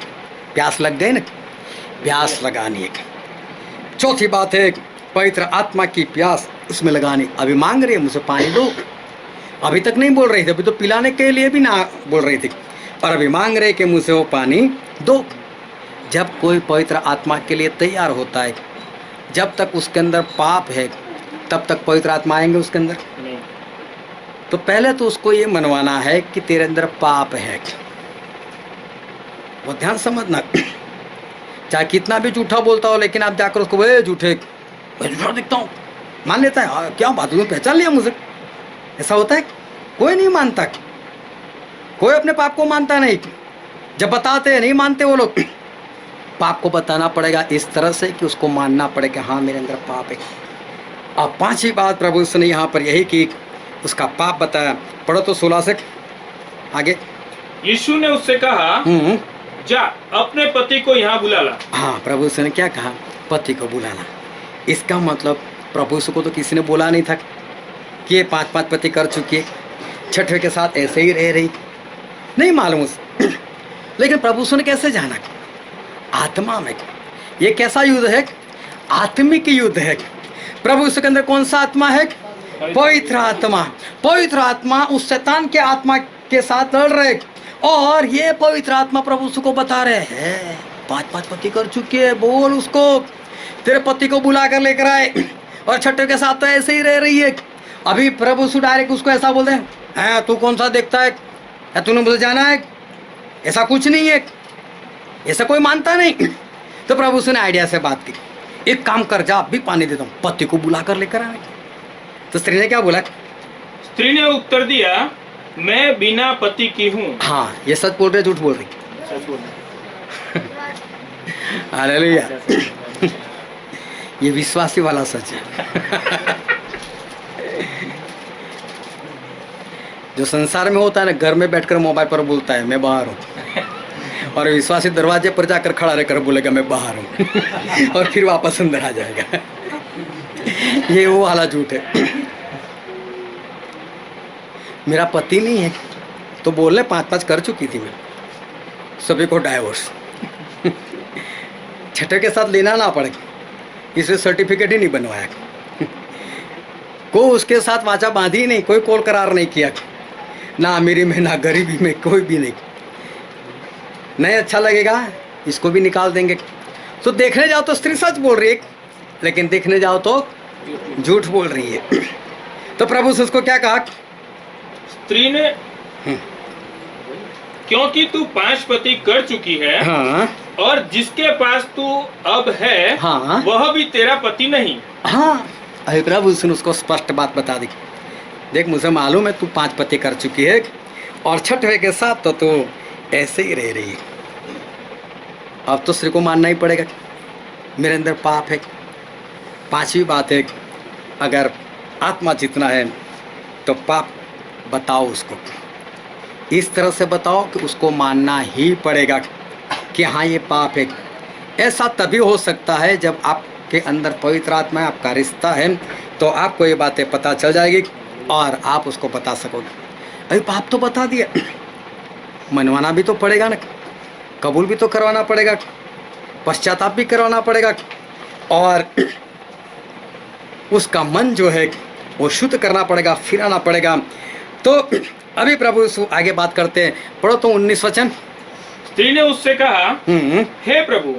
प्यास लग गई ना, प्यास लगानी है। चौथी बात है पवित्र आत्मा की प्यास उसमें लगानी। अभी मांग रही है मुझे पानी दो, अभी तक नहीं बोल रही थी, अभी तो पिलाने के लिए भी ना बोल रही थी, और अभी मांग रहे कि मुझे वो पानी दो। जब कोई पवित्र आत्मा के लिए तैयार होता है, जब तक उसके अंदर पाप है तब तक पवित्र आत्मा आएंगे उसके अंदर? तो पहले तो उसको ये मनवाना है कि तेरे अंदर पाप है। वो ध्यान समझना, चाहे कितना भी झूठा बोलता हो, लेकिन आप जाकर उसको वे झूठे, मैं झूठा दिखता हूँ, मान लेता है। हाँ, क्या बात हुई, पहचान लिया मुझे। ऐसा होता है? कोई नहीं मानता, कोई अपने पाप को मानता नहीं। जब बताते हैं नहीं मानते वो लोग। पाप को बताना पड़ेगा इस तरह से कि उसको मानना पड़े कि हाँ मेरे अंदर पाप है। अब पांचवी बात प्रभु यीशु ने यहाँ पर यही की, उसका पाप बताया। पढ़ो तो 16 से आगे। यीशु ने उससे कहा, जा अपने पति को यहाँ बुला ला। हाँ, प्रभु यीशु ने क्या कहा? पति को बुलाना। इसका मतलब प्रभु यीशु को तो किसी ने बोला नहीं था कि ये 5-5 पति कर चुकी है, छठवें के साथ ऐसे ही रह रही, नहीं मालूम उसे। लेकिन प्रभु यीशु ने कैसे जाना? आत्मा में। ये कैसा युद्ध है? आत्मिक युद्ध है। प्रभु यीशु के अंदर कौन सा आत्मा है? पवित्र आत्मा उस शैतान के आत्मा के साथ लड़ रहे, और ये पवित्र आत्मा प्रभु को बता रहे हैं 5 पति कर चुकी है, बोल उसको तेरे पति को बुला कर लेकर आए, और छठे के साथ तो ऐसे ही रह रही है। अभी प्रभु सु डायरेक्ट उसको ऐसा बोल दे, तू कौन सा देखता है, तूने मुझे जाना है, ऐसा कुछ नहीं है, ऐसा कोई मानता नहीं। तो प्रभु ने आइडिया से बात की, एक काम कर जा, अब भी पानी देता हूँ, पति को बुला कर लेकर आए। तो स्त्री ने क्या बोला? स्त्री ने उत्तर दिया, मैं बिना पति की हूँ। हाँ, ये सच बोल रहे झूठ बोल रही? सच बोल रहे। हालेलुया। ये विश्वासी वाला सच है। जो संसार में होता है ना, घर में बैठकर मोबाइल पर बोलता है मैं बाहर हूँ, और विश्वासी दरवाजे पर जाकर खड़ा रहकर बोलेगा मैं बाहर हूँ, और फिर वापस अंदर आ जाएगा। ये वो वाला झूठ है। मेरा पति नहीं है तो बोलने 5 कर चुकी थी मैं, सभी को डाइवोर्स। छठे के साथ लेना ना पड़े, इसलिए सर्टिफिकेट ही नहीं बनवाया, को उसके साथ वाचा बांधी नहीं, कोई कोल करार नहीं किया, ना अमीरी में ना गरीबी में, कोई भी नहीं अच्छा लगेगा इसको भी निकाल देंगे। तो देखने जाओ तो स्त्री सच बोल रही है, लेकिन देखने जाओ तो झूठ बोल रही है। तो प्रभु से उसको क्या कहा? स्त्री ने, क्योंकि तू 5 पति कर चुकी है, हाँ, और जिसके पास तू अब है, हाँ, वह भी तेरा पति नहीं। हाँ, अरे प्रभु उसने उसको स्पष्ट बात बता दी, देख मुझे मालूम है तू 5 पति कर चुकी है, और छठवें के साथ तो तू ऐसे ही रह रही है। अब तो स्त्री को मानना ही पड़ेगा, मेरे अंदर पाप है। 5वीं बात है, अगर आत्मा जितना है तो पाप बताओ उसको, इस तरह से बताओ कि उसको मानना ही पड़ेगा कि हाँ ये पाप है। ऐसा तभी हो सकता है जब आपके अंदर पवित्र आत्मा है, आपका रिश्ता है, तो आपको ये बातें पता चल जाएगी और आप उसको बता सकोगे। अभी पाप तो बता दिया, मनवाना भी तो पड़ेगा ना, कबूल भी तो करवाना पड़ेगा, पश्चाताप भी करवाना पड़ेगा, और उसका मन जो है वो शुद्ध करना पड़ेगा, फिर आना पड़ेगा। तो अभी प्रभु आगे बात करते हैं, पढ़ो तो 19 वचन। स्त्री ने उससे कहा, हे प्रभु,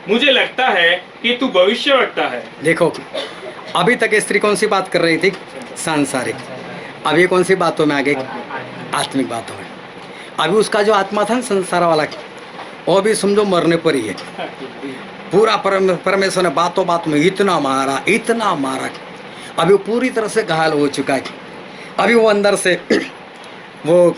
मुझे लगता है कि तू भविष्यवक्ता है। देखो, अभी तक स्त्री कौन सी बात कर रही थी? सांसारिक। अभी कौन सी बातों में आगे? आत्मिक बातों में। अभी उसका जो आत्मा था संसार वाला, वो भी समझो मरने पर ही है। पूरा परमेश्वर ने बातों बात में इतना मारा, अभी वो पूरी तरह से घायल हो चुका है। अभी वो अंदर से वो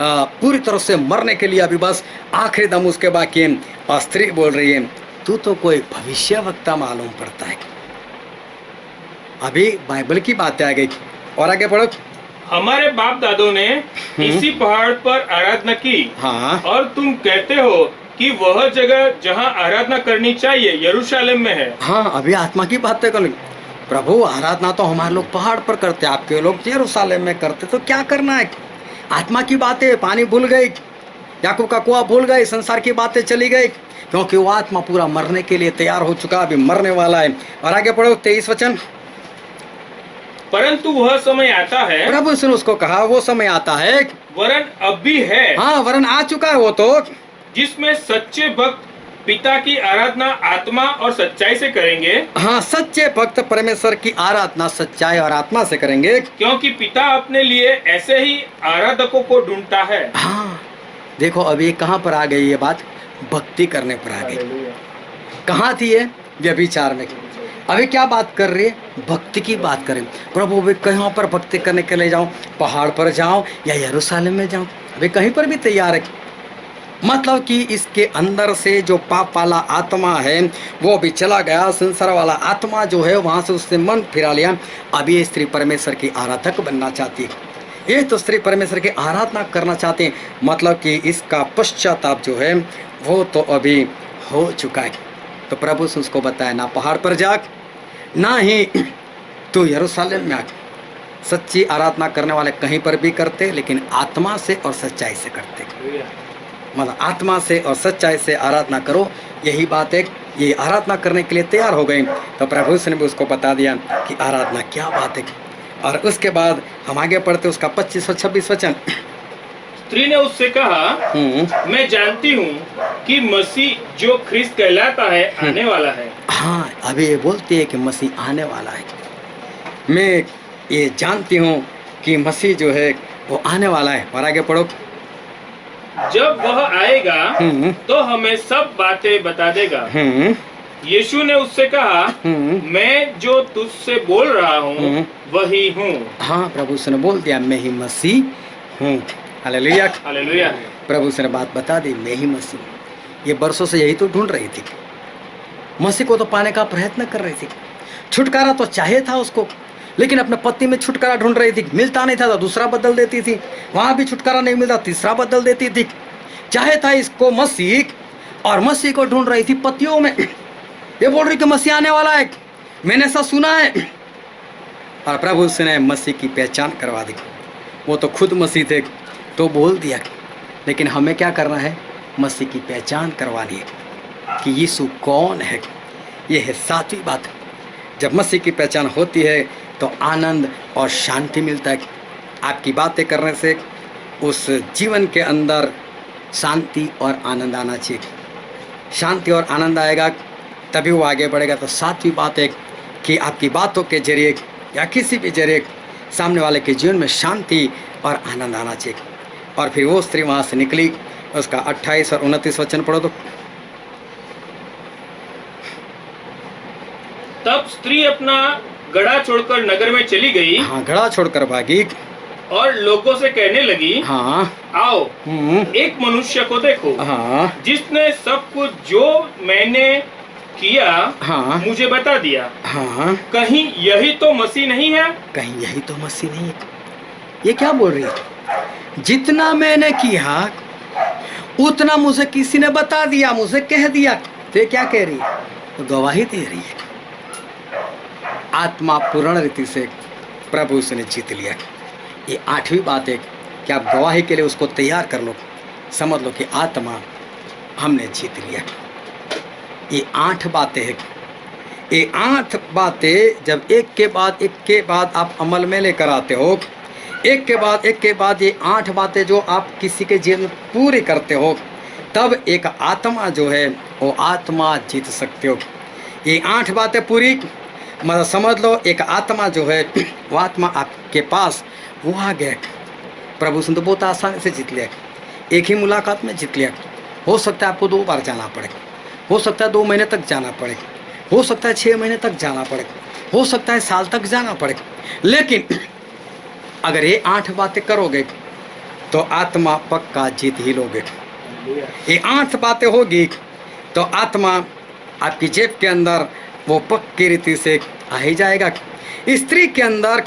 पूरी तरह से मरने के लिए अभी बस आखिरी दम उसके बाकी है। और स्त्री बोल रही है, तू तो कोई भविष्यवक्ता मालूम पड़ता है। अभी बाइबल की बातें आ गई, और आगे पढ़ो। हमारे बाप दादों ने इसी पहाड़ पर आराधना की, हाँ, और तुम कहते हो कि वह जगह जहाँ आराधना करनी चाहिए यरूशलेम में है। हाँ, अभी आत्मा की बातें कर। प्रभु आराधना तो हमारे लोग पहाड़ पर करते, आपके लोग यरूशलेम में करते, तो क्या करना है? आत्मा की बातें, पानी भूल गई, याकूब का कुआं भूल गए, संसार की बातें चली गई, क्योंकि वो आत्मा पूरा मरने के लिए तैयार हो चुका, अभी मरने वाला है। और आगे पढ़ो 23 वचन। परंतु वह समय आता है, प्रभु ने उसको कहा वो समय आता है, वरन अब भी है, हाँ वरन आ चुका है वो तो, जिसमें सच्चे भक्त पिता की आराधना आत्मा और सच्चाई से करेंगे। हाँ, सच्चे भक्त परमेश्वर की आराधना सच्चाई और आत्मा से करेंगे, क्योंकि पिता अपने लिए ऐसे ही आराधकों को ढूंढता है। हाँ, देखो अभी कहाँ पर आ गई ये बात? भक्ति करने पर आ गई। कहाँ थी ये? व्यभिचार में। अभी क्या बात कर रही है? भक्ति की बात करें। प्रभु अभी कहाँ पर भक्ति करने के लिए जाऊँ? पहाड़ पर जाऊँ या यरूशलेम में जाऊँ? अभी कहीं पर भी तैयार है। मतलब कि इसके अंदर से जो पाप वाला आत्मा है वो भी चला गया, संसार वाला आत्मा जो है वहाँ से उसने मन फिरा लिया। अभी ये स्त्री परमेश्वर की आराधक बनना चाहती है, ये तो स्त्री परमेश्वर की आराधना करना चाहते हैं। मतलब कि इसका पश्चाताप जो है वो तो अभी हो चुका है। तो प्रभु से उसको बताया, ना पहाड़ पर जाग, ना ही तू यरूशलेम में आ। सच्ची आराधना करने वाले कहीं पर भी करते, लेकिन आत्मा से और सच्चाई से करते। मतलब आत्मा से और सच्चाई से आराधना करो, यही बात है। ये आराधना करने के लिए तैयार हो गई। तो प्रभु ने भी उसको बता दिया कि आराधना क्या बात है। और उसके बाद हम आगे पढ़ते उसका 25 और 26 वचन। स्त्री ने उससे कहा, मैं जानती हूँ कि मसीह जो ख्रिस्त कहलाता है आने वाला है। हाँ, अभी ये बोलती है कि मसीह आने वाला है। मैं ये जानती हूँ कि मसीह जो है वो आने वाला है। और आगे पढ़ो। जब वह आएगा तो हमें सब बातें बता देगा। यीशु ने उससे कहा, मैं जो तुझसे बोल रहा हूँ वही हूँ। हाँ, प्रभु से ने बोल दिया, मैं ही मसीह हूँ। Hallelujah, hallelujah. प्रभु से ने बात बता दी, मैं ही मसीह। ये बरसों से यही तो ढूंढ रही थी, मसीह को तो पाने का प्रयत्न कर रही थी। छुटकारा तो चाहे था उसको, लेकिन अपने पति में छुटकारा ढूंढ रही थी, मिलता नहीं था तो दूसरा बदल देती थी, वहां भी छुटकारा नहीं मिलता तीसरा बदल देती थी। चाहे था इसको मसीह, और मसीह को ढूंढ रही थी पतियों में। ये बोल रही कि मसीह आने वाला है, मैंने ऐसा सुना है। और प्रभु उसने मसीह की पहचान करवा दी। वो तो खुद मसीह थे तो बोल दिया, लेकिन हमें क्या करना है? मसीह की पहचान करवानी है कि यीशु कौन है। ये है सातवीं बात। जब मसीह की पहचान होती है तो आनंद और शांति मिलता है। आपकी बातें करने से उस जीवन के अंदर शांति और आनंद आना चाहिए। शांति और आनंद आएगा तभी वो आगे बढ़ेगा। तो सातवीं बात है कि आपकी बातों के जरिए या किसी भी जरिए सामने वाले के जीवन में शांति और आनंद आना चाहिए। और फिर वो स्त्री वहाँ से निकली। उसका 28 और 29 वचन पढ़ो तो। तब स्त्री अपना घड़ा छोड़कर नगर में चली गई। हाँ, घड़ा छोड़कर भागी और लोगों से कहने लगी, हाँ, आओ एक मनुष्य को देखो, हाँ, जिसने सब कुछ जो मैंने किया, हाँ, मुझे बता दिया। हाँ, कहीं यही तो मसीह नहीं है? कहीं यही तो मसीह नहीं है। ये क्या बोल रही है? जितना मैंने किया उतना मुझे किसी ने बता दिया, मुझे कह दिया। तो क्या कह रही है? तो गवाही दे रही है। आत्मा पूर्ण रीति से प्रभु उसने जीत लिया। ये आठवीं बात है कि आप गवाही के लिए उसको तैयार कर लो। समझ लो कि आत्मा हमने जीत लिया। ये 8 बातें हैं। ये 8 बातें जब एक के बाद आप अमल में लेकर आते हो, एक के बाद ये 8 बातें जो आप किसी के जीवन में पूरी करते हो, तब एक आत्मा जो है वो आत्मा जीत सकते हो। ये 8 बातें पूरी मतलब समझ लो, एक आत्मा जो है वो आत्मा आपके पास वो आ गया। प्रभु से तो बहुत आसानी से जीत लिया। एक ही मुलाकात में जीत लिया। हो सकता है आपको 2 बार जाना पड़े, हो सकता है 2 महीने तक जाना पड़े, हो सकता है 6 महीने तक जाना पड़े, हो सकता है साल तक जाना पड़े, लेकिन अगर ये 8 बातें करोगे तो आत्मा पक्का जीत ही लोगे। ये 8 बातें होगी तो आत्मा आपकी जेब के अंदर वो पक्की रीति से आ ही जाएगा। स्त्री के अंदर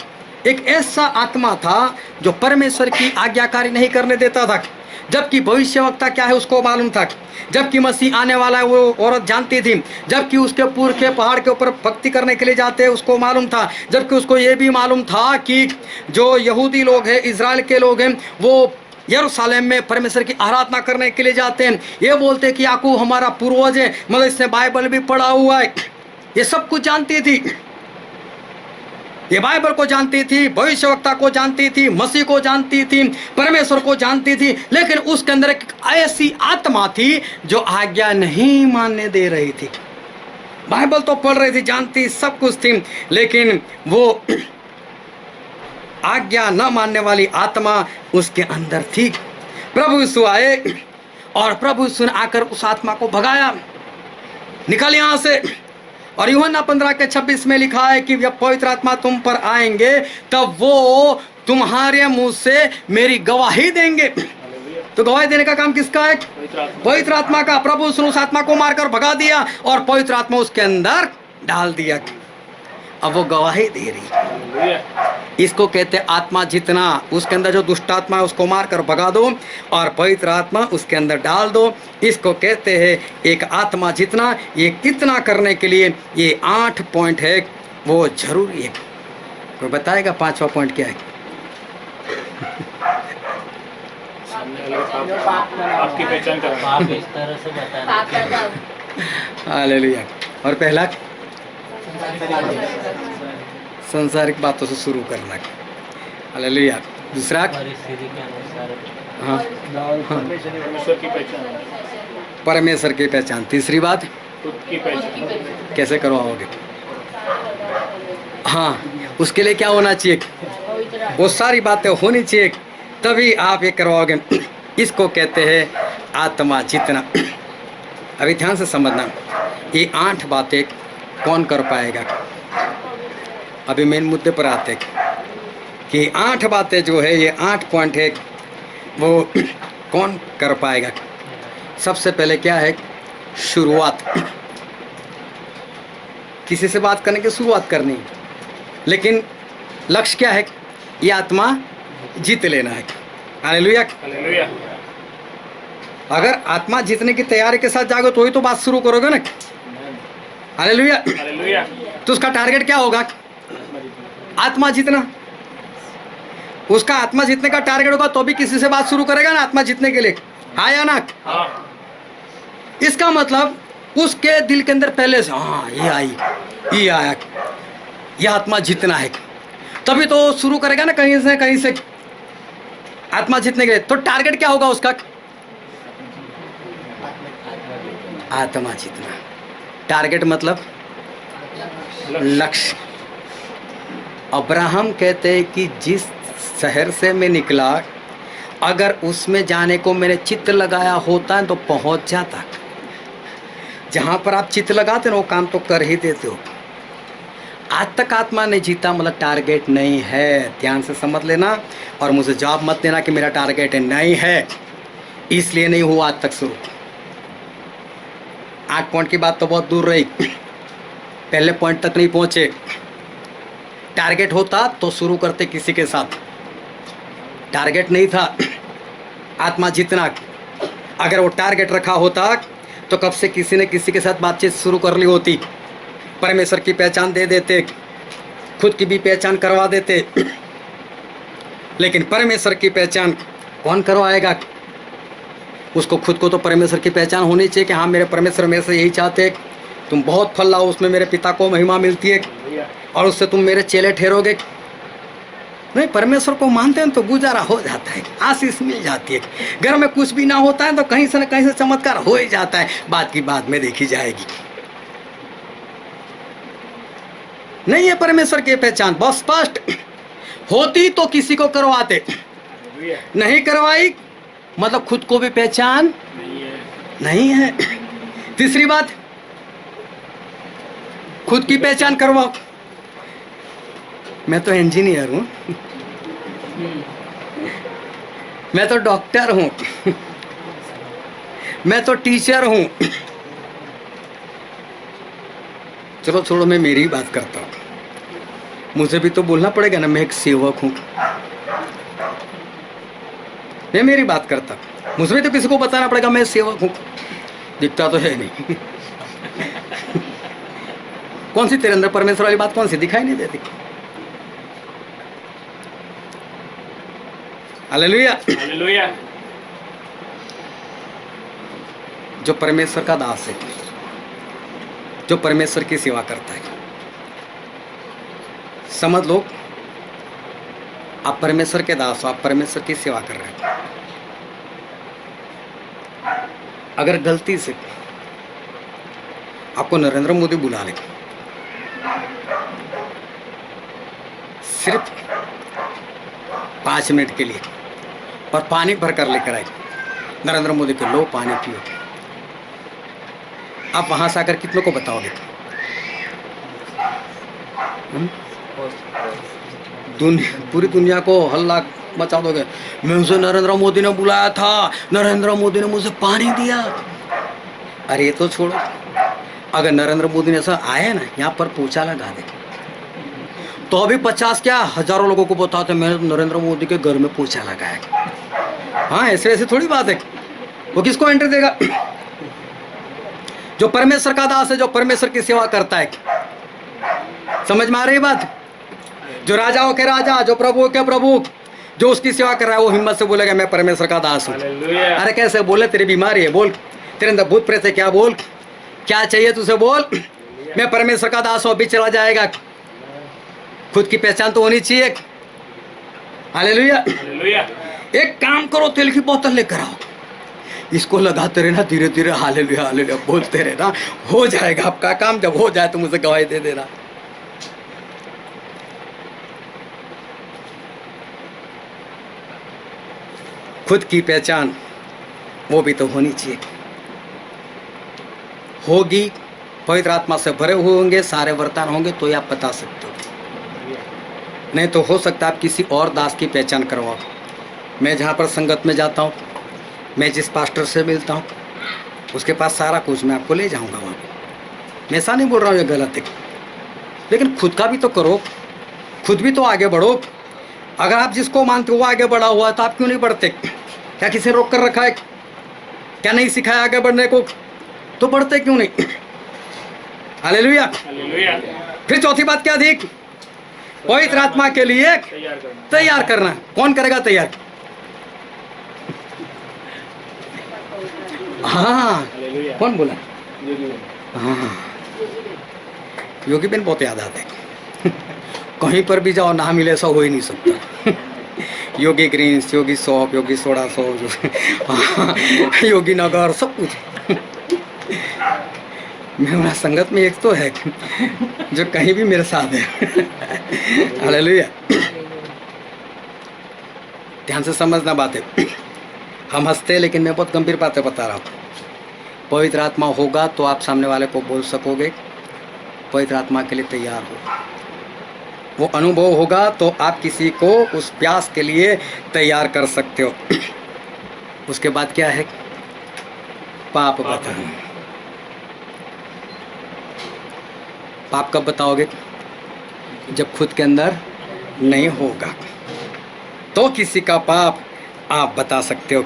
एक ऐसा आत्मा था जो परमेश्वर की आज्ञाकारी नहीं करने देता था, जबकि भविष्यवक्ता क्या है उसको मालूम था, जबकि मसीह आने वाला है वो औरत जानती थी, जबकि उसके पूर्व के पहाड़ के ऊपर भक्ति करने के लिए जाते हैं उसको मालूम था, जबकि उसको ये भी मालूम था कि जो यहूदी लोग हैं, इजराइल के लोग हैं, वो यरूशलेम में परमेश्वर की आराधना करने के लिए जाते हैं। ये बोलते हैं कि याकूब हमारा पूर्वज है, मतलब इसने बाइबल भी पढ़ा हुआ है। ये सब कुछ जानती थी, ये बाइबल को जानती थी, भविष्यवक्ता को जानती थी, मसीह को जानती थी, परमेश्वर को जानती थी, लेकिन उसके अंदर एक ऐसी आत्मा थी जो आज्ञा नहीं मानने दे रही थी। बाइबल तो पढ़ रही थी, जानती सब कुछ थी, लेकिन वो आज्ञा न मानने वाली आत्मा उसके अंदर थी। प्रभु यीशु आए और प्रभु यीशु ने आकर उस आत्मा को भगाया, निकल यहाँ से। और यूहन्ना 15:26 में लिखा है कि जब पवित्र आत्मा तुम पर आएंगे तब वो तुम्हारे मुंह से मेरी गवाही देंगे। तो गवाही देने का काम किसका है? पवित्र आत्मा का। प्रभु उसने उस आत्मा को मारकर भगा दिया और पवित्र आत्मा उसके अंदर डाल दिया। अब वो गवाही दे रही। इसको कहते आत्मा जितना, उसके अंदर जो दुष्ट आत्मा है उसको मारकर भगा दो और पवित्र आत्मा उसके अंदर डाल दो। इसको कहते हैं एक आत्मा जितना। ये कितना करने के लिए ये 8 पॉइंट है वो जरूरी है। कोई बताएगा 5वां पॉइंट क्या है? आपकी पहचान करना। इस तरह से बताना। हालेलुया। और पहला संसारिक बातों से शुरू करना। हालेलुया। दूसरा, परिस्थिति के अनुसार हाँ, परमेश्वर की पहचान, परमेश्वर की पहचान। तीसरी बात, खुद की पहचान। कैसे करवाओगे? हाँ, उसके लिए क्या होना चाहिए? वो सारी बातें होनी चाहिए, तभी आप ये करवाओगे। इसको कहते हैं आत्मा जितना। अभी ध्यान से समझना, ये 8 बातें कौन कर पाएगा? अभी मेन मुद्दे पर आते कि 8 बातें जो है, ये 8 पॉइंट है, वो कौन कर पाएगा? सबसे पहले क्या है? शुरुआत। किसी से बात करने की शुरुआत करनी, लेकिन लक्ष्य क्या है? ये आत्मा जीत लेना है। हालेलुया। हालेलुया। अगर आत्मा जीतने की तैयारी के साथ जाओगे तो ही तो बात शुरू करोगे ना। हालेलुया। हालेलुया। तो उसका टारगेट क्या होगा? आत्मा जीतना। उसका आत्मा जीतने का टारगेट होगा तो भी किसी से बात शुरू करेगा ना आत्मा जीतने के लिए। हाँ या ना? हाँ। इसका मतलब उसके दिल के अंदर पहले से हाँ ये आई, ये आया, ये आत्मा जीतना है, तभी तो शुरू करेगा ना कहीं से आत्मा जीतने के लिए। तो टारगेट क्या होगा उसका? आत्मा जीतना। टारगेट मतलब लक्ष्य। अब्राहम कहते हैं कि जिस शहर से मैं निकला, अगर उसमें जाने को मैंने चित्त लगाया होता है तो पहुंच जाता। जहां पर आप चित्त लगाते हो वो काम तो कर ही देते हो। आज तक आत्मा नहीं जीता, मतलब टारगेट नहीं है। ध्यान से समझ लेना और मुझे जवाब मत देना कि मेरा टारगेट नहीं है, इसलिए नहीं हुआ आज तक शुरू। 8 पॉइंट की बात तो बहुत दूर रही, पहले पॉइंट तक नहीं पहुंचे। टारगेट होता तो शुरू करते किसी के साथ। टारगेट नहीं था आत्मा जीतना। अगर वो टारगेट रखा होता तो कब से किसी ने किसी के साथ बातचीत शुरू कर ली होती। परमेश्वर की पहचान दे देते, खुद की भी पहचान करवा देते। लेकिन परमेश्वर की पहचान कौन करवाएगा? उसको खुद को तो परमेश्वर की पहचान होनी चाहिए कि हाँ मेरे परमेश्वर मेरे से यही चाहते, तुम बहुत फल लाओ, उसमें मेरे पिता को महिमा मिलती है और उससे तुम मेरे चेले ठहरोगे। नहीं, परमेश्वर को मानते हैं तो गुजारा हो जाता है, आशीष मिल जाती है। घर में कुछ भी ना होता है तो कहीं से न कहीं से चमत्कार हो ही जाता है। बात की बात में देखी जाएगी। नहीं है परमेश्वर की पहचान, बहुत स्पष्ट होती तो किसी को करवाते, नहीं करवाई मतलब खुद को भी पहचान नहीं है। तीसरी बात, खुद की पहचान करवाओ। मैं तो इंजीनियर हूं, मैं तो डॉक्टर हूं, मैं तो टीचर हूं। चलो छोड़ो, मैं मेरी ही बात करता हूं। मुझे भी तो बोलना पड़ेगा ना, मैं एक सेवक हूं। मैं मेरी बात करता, मुझे भी तो किसी को बताना पड़ेगा मैं सेवक हूं। दिखता तो है नहीं। कौन सी तेरे अंदर परमेश्वर वाली बात कौन सी दिखाई नहीं देती? हालेलुया। हालेलुया। जो परमेश्वर का दास है, जो परमेश्वर की सेवा करता है, समझ लो आप परमेश्वर के दास हो, आप परमेश्वर की सेवा कर रहे हो। अगर गलती से आपको नरेंद्र मोदी बुला ले, सिर्फ 5 मिनट के लिए, और पानी भर कर लेकर आए, नरेंद्र मोदी के लो पानी पियो, आप वहां से आकर कितनों को बताओगे? पूरी दुनिया को हल्ला मचा दोगे, मुझे नरेंद्र मोदी ने बुलाया था, नरेंद्र मोदी ने मुझे पानी दिया। अरे ये तो छोड़ो, अगर नरेंद्र मोदी ने ऐसा आया ना यहाँ पर पोछा लगा दे, तो अभी 50 क्या हजारों लोगों को बताते मैंने नरेंद्र मोदी के घर में पोछा लगाया। हाँ, ऐसे ऐसे थोड़ी बात है। वो किसको एंट्री देगा? जो परमेश्वर का दास है, जो परमेश्वर की सेवा करता है। समझ में आ रही बात? जो राजाओं के राजा, जो प्रभु के प्रभु, जो उसकी सेवा कर रहा है, वो हिम्मत से बोलेगा मैं परमेश्वर का दास हूँ। अरे कैसे बोले? तेरी बीमारी है, बोल। तेरे अंदर भूत प्रेत है, क्या? बोल। क्या चाहिए तुझे? बोल। मैं परमेश्वर का दास हूँ। अभी चला जाएगा। खुद की पहचान तो होनी चाहिए। हालेलुया। हालेलुया। एक काम करो, तेल की बोतल लेकर आओ, इसको लगाते रहना, धीरे धीरे हालेलुया हालेलुया बोलते रहना, हो जाएगा आपका काम। जब हो जाए तो मुझे गवाही दे देना। खुद की पहचान वो भी तो होनी चाहिए। होगी, पवित्र आत्मा से भरे हुए होंगे, सारे वरदान होंगे तो ही आप बता सकते हो। नहीं तो हो सकता है आप किसी और दास की पहचान करवाओ। मैं जहाँ पर संगत में जाता हूँ, मैं जिस पास्टर से मिलता हूँ, उसके पास सारा कुछ मैं आपको ले जाऊँगा वहाँ पर। मैं ऐसा नहीं बोल रहा हूँ ये गलत है, लेकिन खुद का भी तो करो, खुद भी तो आगे बढ़ो। अगर आप जिसको मानते हो वो आगे बढ़ा हुआ है तो आप क्यों नहीं बढ़ते? क्या किसी ने रोक कर रखा है? क्या नहीं सिखाया आगे बढ़ने को? तो बढ़ते क्यों नहीं? हालेलुया। हालेलुया। फिर चौथी बात क्या थी? पवित्र आत्मा के लिए तैयार करना। कौन करेगा तैयार? हाँ, हालेलुया। कौन बोला? योगी बन। हाँ, योगी बिन बहुत याद आते हैं। कहीं पर भी जाओ ना मिले, ऐसा हो ही नहीं सकता। योगी ग्रीन्स, योगी सॉप, योगी सोडा सॉप, योगी नगर, सब कुछ। मेरा संगत में एक तो है जो कहीं भी मेरे साथ है। हालेलुया। ध्यान से समझना बात है। हम हंसते हैं लेकिन मैं बहुत गंभीर बातें बता रहा हूँ। पवित्र आत्मा होगा तो आप सामने वाले को बोल सकोगे। पवित्र आत्मा के लिए तैयार हो, वो अनुभव होगा तो आप किसी को उस प्यास के लिए तैयार कर सकते हो। उसके बाद क्या है? पाप बताना। पाप कब बताओगे? जब खुद के अंदर नहीं होगा तो किसी का पाप आप बता सकते हो,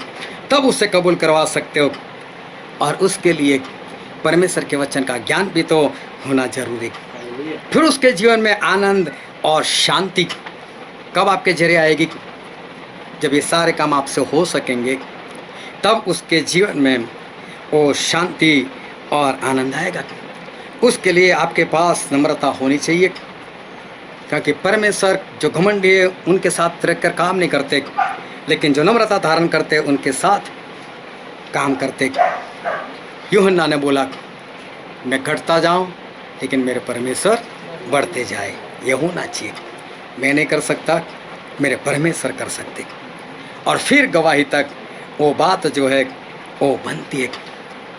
तब उससे कबूल करवा सकते हो। और उसके लिए परमेश्वर के वचन का ज्ञान भी तो होना जरूरी। फिर उसके जीवन में आनंद और शांति कब आपके जरिए आएगी? जब ये सारे काम आपसे हो सकेंगे तब उसके जीवन में वो शांति और आनंद आएगा। उसके लिए आपके पास नम्रता होनी चाहिए, क्योंकि परमेश्वर जो घमंडी है उनके साथ रहकर काम नहीं करते, लेकिन जो नम्रता धारण करते उनके साथ काम करते। यूहन्ना ने बोला, मैं घटता जाऊं लेकिन मेरे परमेश्वर बढ़ते जाए। ये होना चाहिए। मैं नहीं कर सकता, मेरे परमेश्वर कर सकते। और फिर गवाही तक वो बात जो है वो बनती है।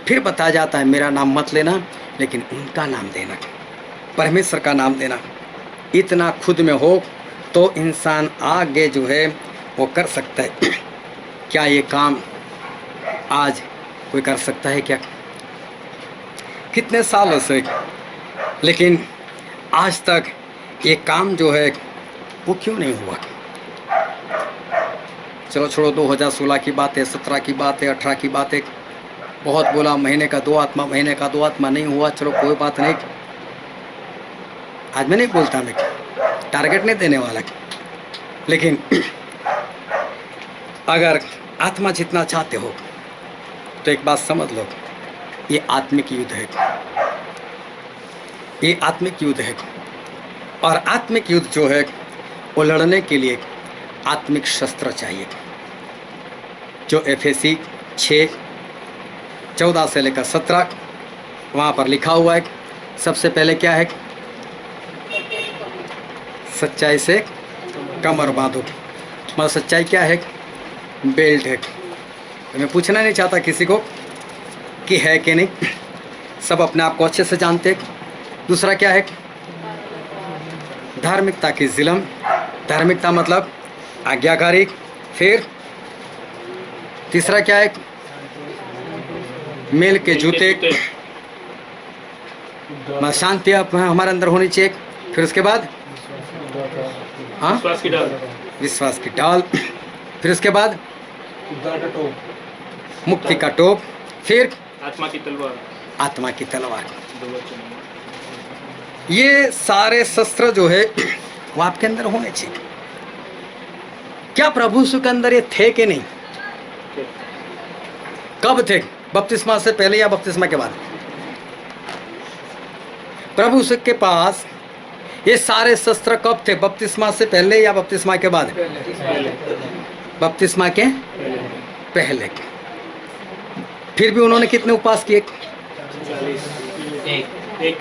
फिर बताया जाता है, मेरा नाम मत लेना लेकिन उनका नाम देना, परमेश्वर का नाम देना। इतना खुद में हो तो इंसान आगे जो है वो कर सकता है। क्या ये काम आज कोई कर सकता है क्या? कितने सालों से, लेकिन आज तक ये काम जो है वो क्यों नहीं हुआ? चलो छोड़ो, 2016 की बात है, 17 की बात है, 18 की बात है। बहुत बोला महीने का 2 आत्मा, महीने का 2 आत्मा नहीं हुआ। चलो कोई बात नहीं, आज मैं नहीं बोलता, मैं टारगेट नहीं देने वाला। लेकिन अगर आत्मा जितना चाहते हो तो एक बात समझ लो, ये आत्मिक युद्ध है। ये आत्मिक युद्ध है। और आत्मिक युद्ध जो है वो लड़ने के लिए आत्मिक शस्त्र चाहिए, जो एफेसी 6:14 से लेकर 17 वहाँ पर लिखा हुआ है। सबसे पहले क्या है? सच्चाई से कमर बांधो। मतलब सच्चाई क्या है? बेल्ट है। मैं पूछना नहीं चाहता किसी को कि है कि नहीं, सब अपने आप को अच्छे से जानते हैं। दूसरा क्या है? धार्मिकता की जिलम। धार्मिकता मतलब आज्ञाकारी। फिर तीसरा क्या है? मेल के जूते। शांति हमारे अंदर होनी चाहिए। फिर उसके बाद हाँ, विश्वास की डाल। विश्वास की डाल। फिर उसके बाद मुक्ति का टोप। फिर आत्मा की तलवार। आत्मा की तलवार। 2 वचन। ये सारे शस्त्र जो है वो आपके अंदर होने चाहिए। क्या प्रभु यीशु के अंदर ये थे कि नहीं? कब थे? बपतिस्मा से पहले या बपतिस्मा के बाद? प्रभु यीशु के पास ये सारे शस्त्र कब थे? बपतिस्मा से पहले या बपतिस्मा के बाद? बपतिस्मा के पहले। फिर भी उन्होंने कितने उपवास किए? एक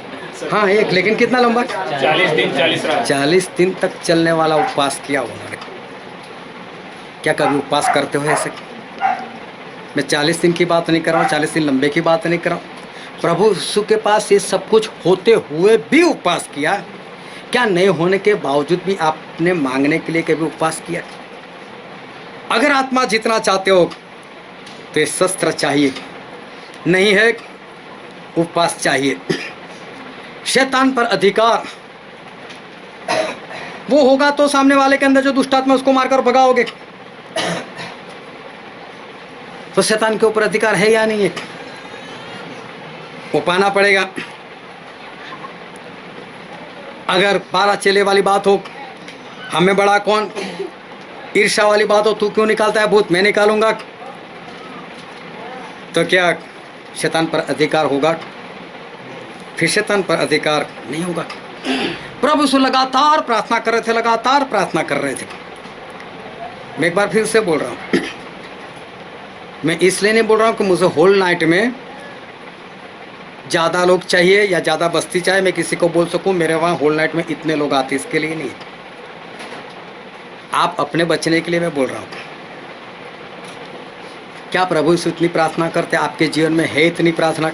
हाँ एक, लेकिन कितना लंबा? 40 दिन 40 रात। 40 दिन तक चलने वाला उपवास किया उन्होंने। क्या कभी उपवास करते हो ऐसे? मैं 40 दिन की बात नहीं कर रहा हूँ, 40 दिन लंबे की बात नहीं कर रहा हूँ। प्रभु यीशु के पास ये सब कुछ होते हुए भी उपवास किया। क्या नहीं होने के बावजूद भी आपने मांगने के लिए कभी उपवास किया? अगर आत्मा जीतना चाहते हो तो ये शस्त्र चाहिए, नहीं है उपवास चाहिए। शैतान पर अधिकार वो होगा तो सामने वाले के अंदर जो दुष्ट आत्मा उसको मारकर भगाओगे। तो शैतान के ऊपर अधिकार है या नहीं है? वो पाना पड़ेगा। अगर 12 चेले वाली बात हो, हमें बड़ा कौन, ईर्ष्या वाली बात हो, तू क्यों निकालता है भूत, मैं निकालूंगा, तो क्या शैतान पर अधिकार होगा? फिर शैतान पर अधिकार नहीं होगा। प्रभु से लगातार प्रार्थना कर रहे थे, लगातार प्रार्थना कर रहे थे। मैं एक बार फिर से बोल रहा हूँ, मैं इसलिए नहीं बोल रहा हूँ कि मुझे होल नाइट में ज़्यादा लोग चाहिए या ज़्यादा बस्ती चाहिए, मैं किसी को बोल सकूं मेरे वहाँ होल नाइट में इतने लोग आते, इसके लिए नहीं। आप अपने बचने के लिए मैं बोल रहा हूँ। क्या प्रभु यीशु इतनी प्रार्थना करते? आपके जीवन में है इतनी प्रार्थना?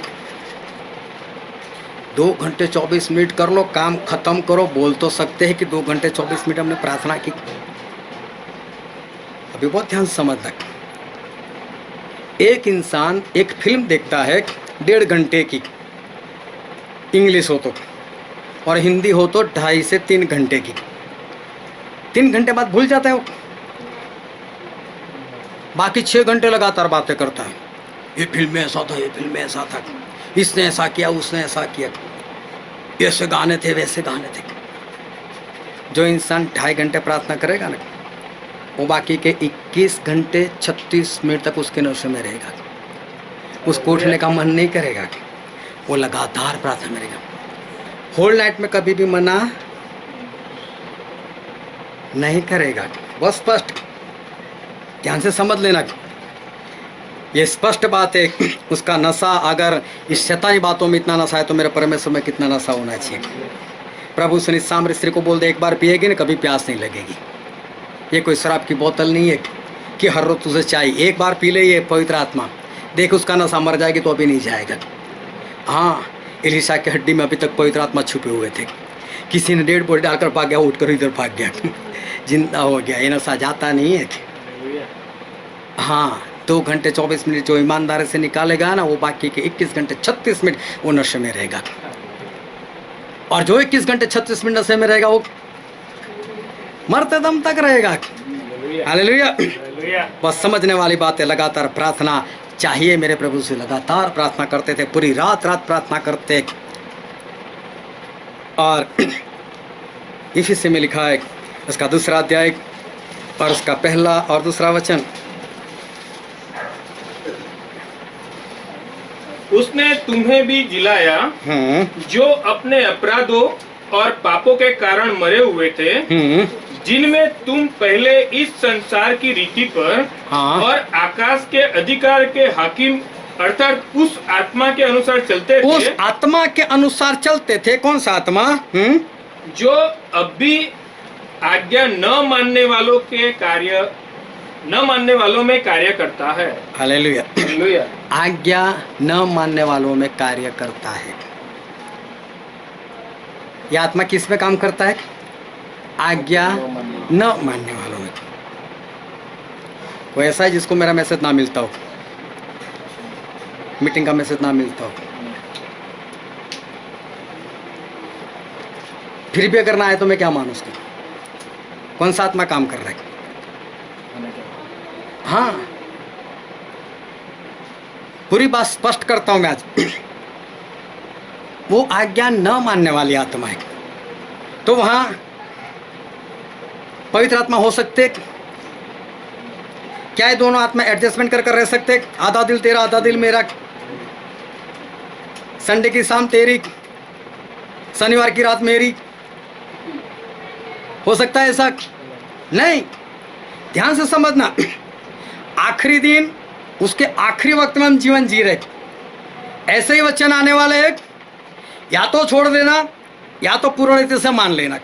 2 घंटे 24 मिनट कर लो, काम खत्म करो। बोल तो सकते हैं कि 2 घंटे 24 मिनट हमने प्रार्थना की। अभी बहुत ध्यान से समझना। एक इंसान एक फिल्म देखता है 1.5 घंटे की, इंग्लिश हो तो, और हिंदी हो तो 2.5 से 3 घंटे की। 3 घंटे बाद भूल जाता है वो। बाकी 6 घंटे लगातार बातें करता है। ये फिल्म में ऐसा था, ये फिल्म में ऐसा था, इसने ऐसा किया, उसने ऐसा किया, ऐसे गाने थे, वैसे गाने थे। जो इंसान 2.5 घंटे प्रार्थना करेगा ना, वो बाकी के 21 घंटे 36 मिनट तक उसके नशे में रहेगा। उसको उठने का मन नहीं करेगा, वो लगातार प्रार्थना में रहेगा। होल नाइट में कभी भी मना नहीं करेगा। बस स्पष्ट ध्यान से समझ लेना, ये स्पष्ट बात है। उसका नशा अगर इस शैतानी बातों में इतना नशा है तो मेरे परमेश्वर में कितना नशा होना चाहिए। प्रभु से सामरी स्त्री को बोल दे, एक बार पिएगी ना कभी प्यास नहीं लगेगी। ये कोई शराब की बोतल नहीं है कि हर रोज तुझे चाहिए। एक बार पी ले, ये पवित्र आत्मा देख, उसका नशा मर जाएगी तो अभी नहीं जाएगा। हाँ, एलीशा की हड्डी में अभी तक पवित्र आत्मा छुपे हुए थे। किसी ने 1.5 बोरी डालकर भाग गया, उठकर इधर भाग गया, जिंदा हो गया। ये नशा जाता नहीं है। हाँ, 2 घंटे 24 मिनट जो ईमानदारी से निकालेगा ना, वो बाकी के 21 घंटे 36 मिनट वो नशे में रहेगा। और जो 21 घंटे 36 मिनट नशे में रहेगा वो मरते दम तक रहेगा। हालेलुया। बस समझने वाली बात है, लगातार प्रार्थना चाहिए। मेरे प्रभु से लगातार प्रार्थना करते थे, पूरी रात प्रार्थना करते। और इफिसी में लिखा है उसका 2 अध्याय और उसका 1 और 2 वचन, उसने तुम्हें भी जिलाया जो अपने अपराधों और पापों के कारण मरे हुए थे, जिनमें तुम पहले इस संसार की रीति पर और आकाश के अधिकार के हाकिम अर्थात उस आत्मा के अनुसार चलते थे। उस आत्मा के अनुसार चलते थे। कौन सा आत्मा? जो अब भी आज्ञा न मानने वालों में कार्य करता है। हालेलुया। हालेलुया। आज्ञा न मानने वालों में कार्य करता है। यह आत्मा किस में काम करता है? आज्ञा न मानने वालों में। वो ऐसा है जिसको मेरा मैसेज ना मिलता हो, मीटिंग का मैसेज ना मिलता हो, फिर भी अगर ना आए तो मैं क्या मानूं उसकी? कौन सा आत्मा काम कर रहा है? हाँ, पूरी बात स्पष्ट करता हूं मैं आज। वो आज्ञा न मानने वाली आत्मा है। तो वहां पवित्र आत्मा हो सकते? क्या ये दोनों आत्मा एडजस्टमेंट कर रह सकते? आधा दिल तेरा आधा दिल मेरा, संडे की शाम तेरी, शनिवार की रात मेरी, हो सकता है ऐसा? नहीं। ध्यान से समझना, आखिरी दिन, उसके आखिरी वक्त में हम जीवन जी रहे, ऐसे ही वचन आने वाले हैं, या तो छोड़ देना या तो पूर्ण रीति से मान लेना।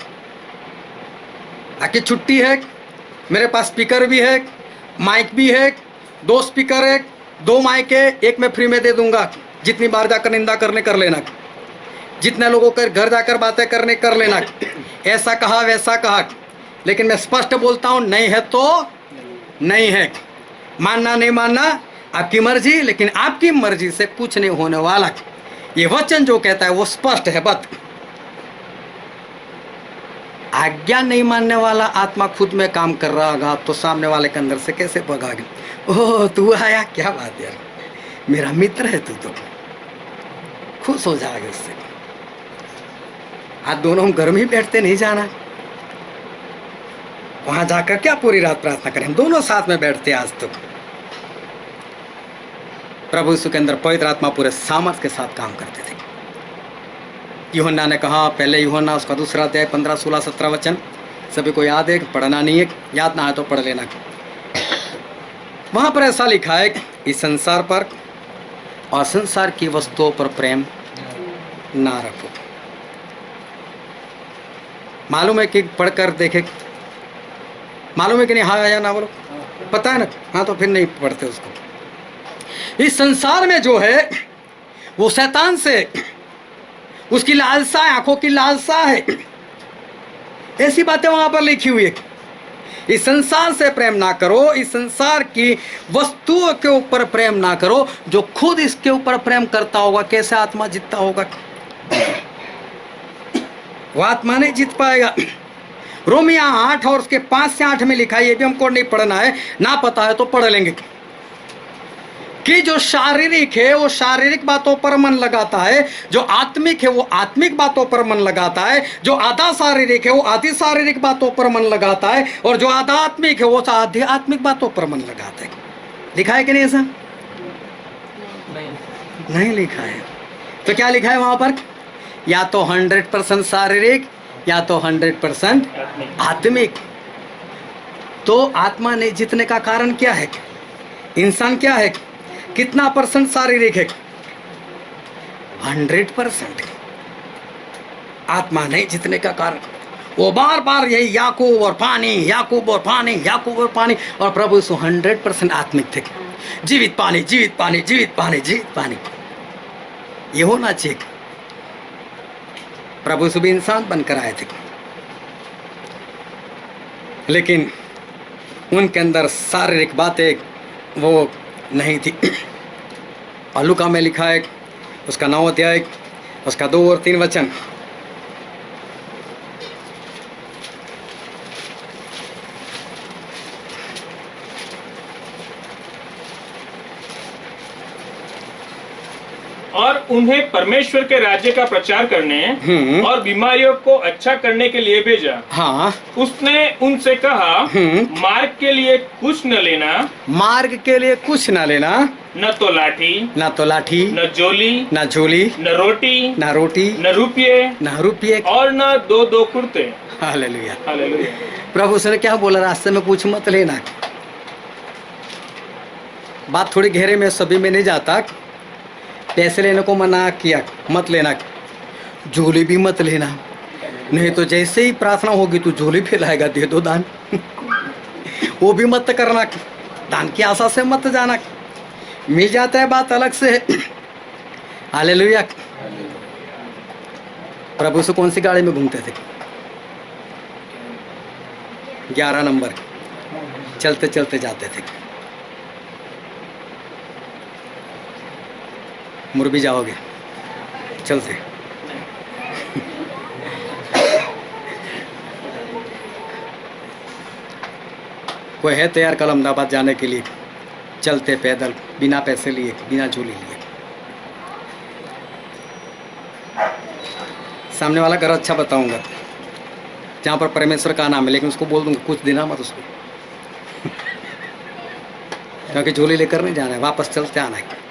ताकि छुट्टी है, मेरे पास स्पीकर भी है, माइक भी है, 2 स्पीकर है, 2 माइक है, एक मैं फ्री में दे दूंगा। जितनी बार जाकर निंदा करने कर लेना, जितने लोगों के घर जाकर बातें करने कर लेना, ऐसा कहा वैसा कहा, लेकिन मैं स्पष्ट बोलता हूं, नहीं है तो नहीं है। मानना नहीं मानना आपकी मर्जी, लेकिन आपकी मर्जी से कुछ नहीं होने वाला। ये वचन जो कहता है वो स्पष्ट है। बत आज्ञा नहीं मानने वाला आत्मा खुद में काम कर रहा होगा तो सामने वाले के अंदर से कैसे भगागे? ओह तू आया, क्या बात यार, मेरा मित्र है तू, तो खुश हो जाएगा उससे। आज दोनों हम घर में ही बैठते नहीं जाना, वहां जाकर क्या पूरी रात प्रार्थना करें? हम दोनों साथ में बैठते आज तो। प्रभु यीशु के अंदर पवित्र आत्मा पूरे सामर्थ के साथ काम करते थे। यूहन्ना ने कहा, पहले यूहन्ना उसका 2 अध्याय 15, 16, 17 वचन सभी को याद है, पढ़ना नहीं है, याद ना है तो पढ़ लेना। वहां पर ऐसा लिखा है, इस संसार पर और संसार की वस्तुओं पर प्रेम ना रखो। मालूम है कि पढ़कर देखे, मालूम है कि नहीं? हाँ या ना बोलो, पता है ना? हाँ तो फिर नहीं पढ़ते उसको। इस संसार में जो है वो शैतान से, उसकी लालसा है, आंखों की लालसा है, ऐसी बातें वहां पर लिखी हुई है। इस संसार से प्रेम ना करो, इस संसार की वस्तुओं के ऊपर प्रेम ना करो। जो खुद इसके ऊपर प्रेम करता होगा, कैसे आत्मा जीतता होगा? वो आत्मा नहीं जीत पाएगा। रोमिया 8 और उसके 5 से 8 में लिखा है, ये भी हमको नहीं पढ़ना है, ना पता है तो पढ़ लेंगे, कि जो शारीरिक है वो शारीरिक बातों पर मन लगाता है, जो आत्मिक है वो आत्मिक बातों पर मन लगाता है, जो आधा शारीरिक है वो आधी शारीरिक बातों पर मन लगाता है, और जो आध्यात्मिक है वो आध्यात्मिक बातों पर मन लगाता है। लिखा है कि नहीं ऐसा? नहीं लिखा है। तो क्या लिखा है वहां पर? या तो 100% शारीरिक या तो 100% आत्मिक। तो आत्मा ने जीतने का कारण क्या है? इंसान क्या है? कितना परसेंट शारीरिक है? 100%। आत्मा नहीं जीतने का कारण वो बार बार यही याकूब और पानी, याकूब और पानी, याकूब और पानी, और प्रभु यीशु 100% आत्मिक थे। जीवित पानी, जीवित पानी, जीवित पानी, जीवित पानी, ये होना चाहिए। प्रभु यीशु भी इंसान बनकर आए थे, लेकिन उनके अंदर शारीरिक बातें वो नहीं थी। और लूका में लिखा है, उसका 9 अध्याय, उसका 2 और 3 वचन, और उन्हें परमेश्वर के राज्य का प्रचार करने और बीमारियों को अच्छा करने के लिए भेजा। हाँ, उसने उनसे कहा, मार्ग के लिए कुछ न लेना, मार्ग के लिए कुछ ना लेना, न तो लाठी, ना तो लाठी, न झोली, ना झोली, न रोटी, ना रोटी, न रुपये, ना रुपये, और न 2 कुर्ते। हालेलुया। हालेलुया। प्रभु उसने क्या बोला? रास्ते में कुछ मत लेना। बात थोड़ी गहरे में, सभी में नहीं जाता। पैसे लेने को मना किया, मत लेना। झोली भी मत लेना, नहीं तो जैसे ही प्रार्थना होगी तू झोली फैलाएगा, दे दो दान। वो भी मत करना, दान की आशा से मत जाना, मिल जाता है बात अलग से है। हालेलुया। प्रभु से कौन सी गाड़ी में घूमते थे? 11 नंबर, चलते चलते जाते थे। मुड़ भी जाओगे चलते। कोई है तैयार कल अहमदाबाद जाने के लिए? चलते पैदल, बिना पैसे लिए, बिना झोली लिए। सामने वाला घर अच्छा बताऊंगा, जहाँ पर परमेश्वर का नाम है, लेकिन उसको बोल दूंगा कुछ देना मत उसको। क्योंकि झोली लेकर नहीं जाना है, वापस चलते आना है।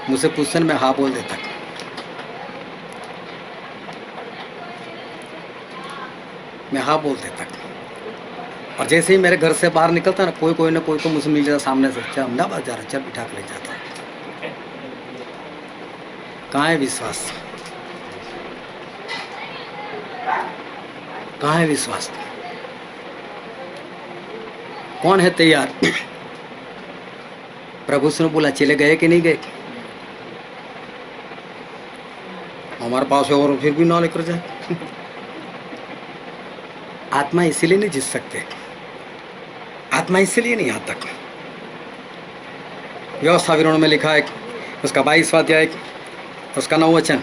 मुझसे पूछने में हाँ बोल देता, मैं हाँ बोल देता। और जैसे ही मेरे घर से बाहर निकलता ना कोई ना कोई तो मुझसे मिल जाता सामने से, चल अहमदाबाद जा रहा, चल बिठा के ले जाता। कहाँ है विश्वास? कहाँ है विश्वास? कौन है तैयार? प्रभु से बोला चले गए कि नहीं गए? हमारे पास है और फिर भी ना लेकर जाए। आत्मा इसीलिए नहीं जीत सकते, आत्मा इसीलिए नहीं आता। व्यवस्था विवरण में लिखा है उसका 22वां अध्याय उसका 9 वचन,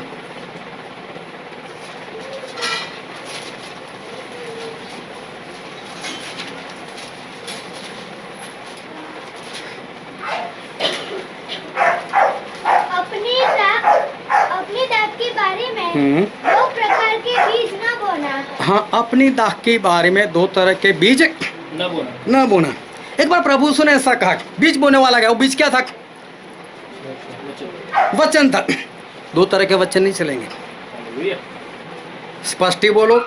अपनी दाख की बारी में 2 प्रकार के बीज न बोना। हाँ, अपनी दाख की बारी में 2 तरह के बीज न बोना। एक बार प्रभु ने ऐसा कहा, बीज बोने वाला गया, वो बीज क्या था? वचन था। 2 तरह के वचन नहीं चलेंगे। स्पष्ट ही बोलो,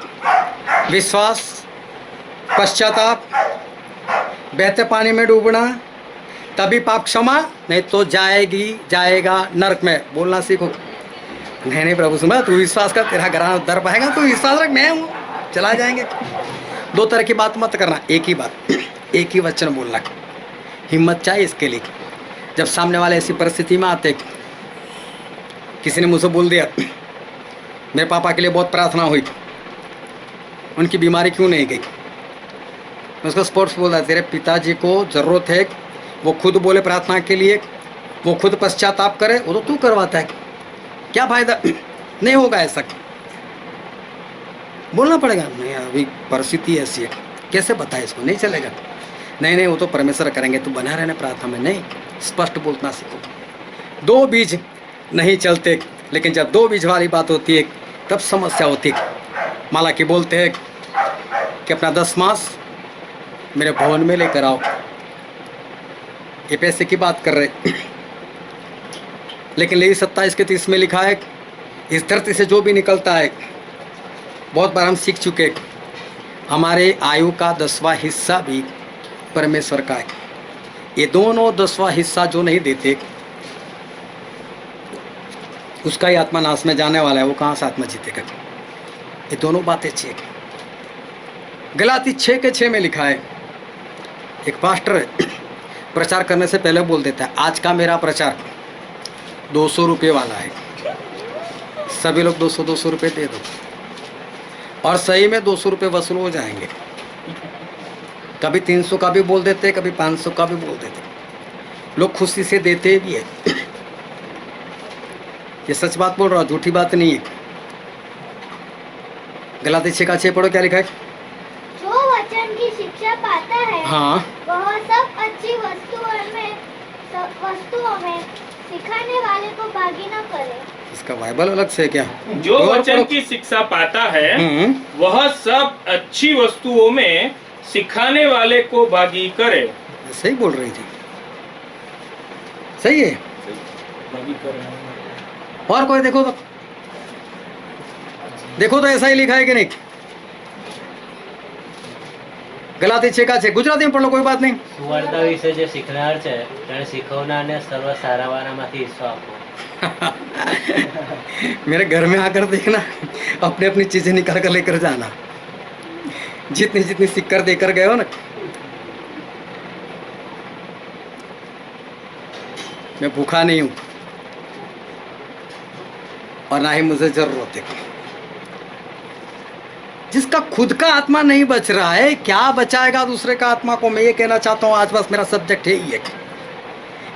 विश्वास, पश्चाताप, बहते पानी में डूबना, तभी पाप क्षमा, नहीं तो जाएगा नरक में। बोलना सीखो। नहीं प्रभु सुना, तू विश्वास कर, तेरा घराना दर पाएगा, तू विश्वास रख, मैं हूँ, चला जाएंगे। 2 तरह की बात मत करना, एक ही बात, एक ही वचन बोलना। हिम्मत चाहिए इसके लिए। जब सामने वाले ऐसी परिस्थिति में आते, किसी ने मुझसे बोल दिया मेरे पापा के लिए बहुत प्रार्थना हुई, उनकी बीमारी क्यों नहीं गई? मैं उसको स्पोर्ट्स बोल रहा, तेरे पिताजी को ज़रूरत है वो खुद बोले प्रार्थना के लिए, वो खुद पश्चाताप करे, वो तो तू करवाता है, क्या फायदा? नहीं होगा ऐसा, बोलना पड़ेगा। नहीं अभी परिस्थिति ऐसी है, कैसे बताए इसको? नहीं चलेगा। नहीं वो तो परमेश्वर करेंगे, तू बना रहना प्रार्थना में। नहीं, स्पष्ट बोलना सीखो। 2 बीज नहीं चलते, लेकिन जब 2 बीज वाली बात होती है तब समस्या होती है। माला की बोलते हैं कि अपना 10 मास मेरे भवन में लेकर आओ। ये पैसे की बात कर रहे, लेकिन लेवी 27 के 30 में लिखा है इस धरती से जो भी निकलता है, बहुत बार हम सीख चुके, हमारे आयु का 10वां हिस्सा भी परमेश्वर का है। ये दोनों 10वां हिस्सा जो नहीं देते उसका ही आत्मा नाश में जाने वाला है, वो कहाँ से आत्मा जीतेगा? ये दोनों बातें अच्छी है। गलाती 6 के 6 में लिखा है, एक पास्टर प्रचार करने से पहले बोल देता है आज का मेरा प्रचार 200 रुपये वाला है, सभी लोग 200 रुपये दे दो। और सही में 200 रुपये वसूल हो जाएंगे। कभी 300 का भी बोल देते, कभी 500 का भी बोल देते, लोग खुशी से देते भी है। ये सच बात बोल रहा हूँ, झूठी बात नहीं है। गलाती 6 का 6 पढ़ो, क्या लिखा है? जो वचन की शिक्षा पाता है, हाँ, वह सब अच्छी वस्तुओं में सिखाने वाले को भागी न करे। इसका बाइबल अलग से है क्या? जो वचन की शिक्षा पाता है वह सब अच्छी वस्तुओं में सिखाने वाले को भागी करे। सही बोल रही थी, सही है। और कोई देखो तो ऐसा ही लिखा है कि नहीं? ગલાતી 6 का 6 ગુજરાતી में पढ़ लो, कोई बात नहीं। સુવાર્તા વિશે જે શીખનાર છે તેને શીખવનારને સર્વ સારાવાનામાંથી હિસ્સો આપો। मेरे घर में आकर देखना, अपनी अपनी चीजें निकाल कर लेकर जाना। जितनी जितनी सिक्कर देकर गए हो ना, मैं भूखा नहीं हूं और ना ही मुझे जरूरत है। जिसका खुद का आत्मा नहीं बच रहा है, क्या बचाएगा दूसरे का आत्मा को? मैं ये कहना चाहता हूं, आज बस मेरा सब्जेक्ट है ये,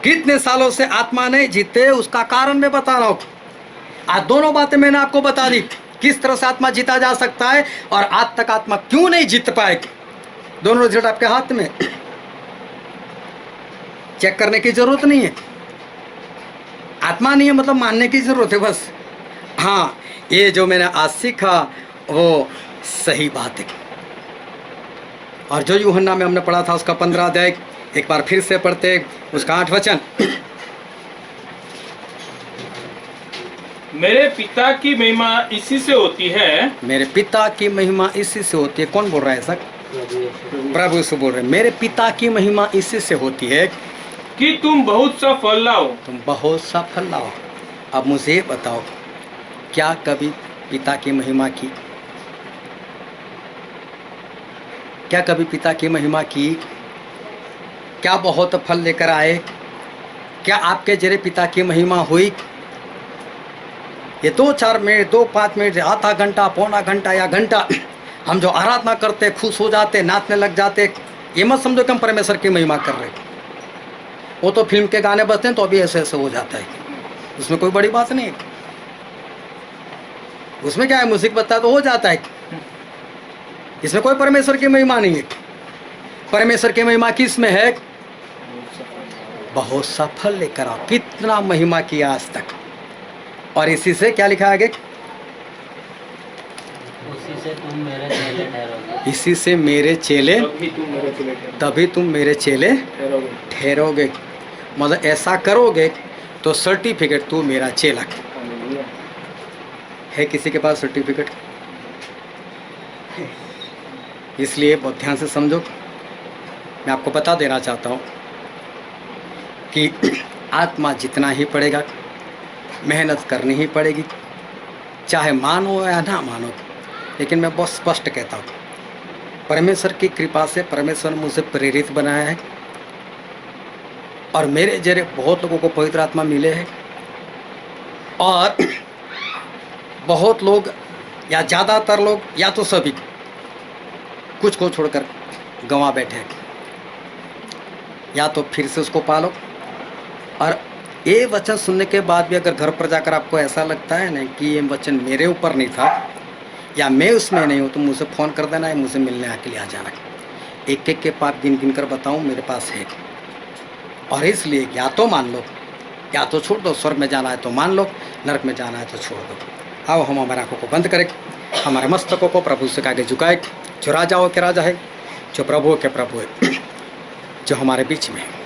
कितने सालों से आत्मा नहीं जीते उसका कारण मैं बता रहा हूं। आज दोनों बातें मैंने आपको बता दी, किस तरह से आत्मा जीता जा सकता है और आज तक आत्मा क्यों नहीं जीत पाए। दोनों रिजल्ट आपके हाथ में, चेक करने की जरूरत नहीं है। आत्मा नहीं है मतलब मानने की जरूरत है बस। हाँ, ये जो मैंने आज सीखा वो सही बात है। और जो यूहन्ना में हमने पढ़ा था उसका 15 अध्याय एक बार फिर से पढ़ते, उसका 8 वचन। मेरे पिता की महिमा इसी से होती है मेरे पिता की महिमा इसी से होती है। कौन बोल रहा है सर? प्रभु यीशु बोल रहे हैं, मेरे पिता की महिमा इसी से होती है कि तुम बहुत सा फल लाओ। तुम बहुत सा फल लाओ। अब मुझे ये बताओ, क्या कभी पिता की महिमा की? क्या कभी पिता की महिमा की? क्या बहुत फल लेकर आए? क्या आपके जरिए पिता की महिमा हुई? ये 2-4 मिनट, 2-5 मिनट, आधा घंटा, पौना घंटा या घंटा हम जो आराधना करते, खुश हो जाते, नाचने लग जाते, ये मत समझो कि हम परमेश्वर की महिमा कर रहे। वो तो फिल्म के गाने बजते हैं तो अभी ऐसे ऐसे हो जाता है, उसमें कोई बड़ी बात नहीं है। उसमें क्या है, म्यूजिक बजता है तो हो जाता है, इसमें कोई परमेश्वर की महिमा नहीं है। परमेश्वर की महिमा किस में है? बहुत सा फल लेकर आओ। कितना महिमा किया आज तक। और इसी से क्या लिखा आगे? उसी से तुम मेरे चेले ठहरोगे। इसी से मेरे चेले, तभी तुम मेरे चेले ठहरोगे। मतलब ऐसा करोगे तो सर्टिफिकेट तू मेरा चेला है। किसी के पास सर्टिफिकेट? इसलिए बहुत ध्यान से समझो। मैं आपको बता देना चाहता हूँ कि आत्मा जितना ही पड़ेगा, मेहनत करनी ही पड़ेगी, चाहे मानो या ना मानो। लेकिन मैं बहुत स्पष्ट कहता हूँ, परमेश्वर की कृपा से परमेश्वर ने मुझे प्रेरित बनाया है और मेरे जरिए बहुत लोगों को पवित्र आत्मा मिले हैं। और बहुत लोग या ज़्यादातर लोग या तो सभी कुछ को छोड़कर गंवा बैठे हैं। या तो फिर से उसको पालो। और ये वचन सुनने के बाद भी अगर घर पर जाकर आपको ऐसा लगता है ना कि ये वचन मेरे ऊपर नहीं था या मैं उसमें नहीं हूँ, तो मुझे फ़ोन कर देना है, मुझे मिलने आके ले आ जाना। एक एक के पाप गिन गिन कर बताऊँ, मेरे पास है। और इसलिए या तो मान लो या तो छोड़ दो। स्वर्ग में जाना है तो मान लो, नरक में जाना है तो छोड़ दो। आओ हम हमारे आँखों को बंद करें, हमारे मस्तकों को प्रभु से आगे झुकाए। जो राजाओं के राजा है, जो प्रभुओं के प्रभु है, जो हमारे बीच में है।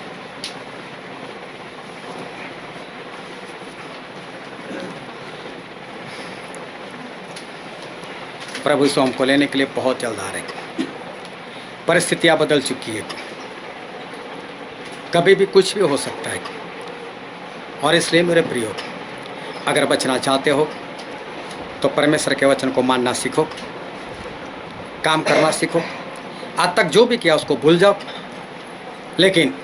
प्रभु यीशु हमको लेने के लिए बहुत जल्द आ रहे हैं। परिस्थितियाँ बदल चुकी है, कभी भी कुछ भी हो सकता है। और इसलिए मेरे प्रियो, अगर बचना चाहते हो तो परमेश्वर के वचन को मानना सीखो, काम करना सीखो। आज तक जो भी किया उसको भूल जाओ, लेकिन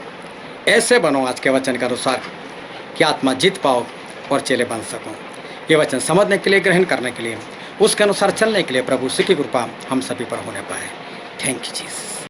ऐसे बनो आज के वचन के अनुसार कि आत्मा जीत पाओ और चेले बन सको। ये वचन समझने के लिए, ग्रहण करने के लिए, उसके अनुसार चलने के लिए प्रभु की कृपा हम सभी पर होने पाए। Thank you Jesus.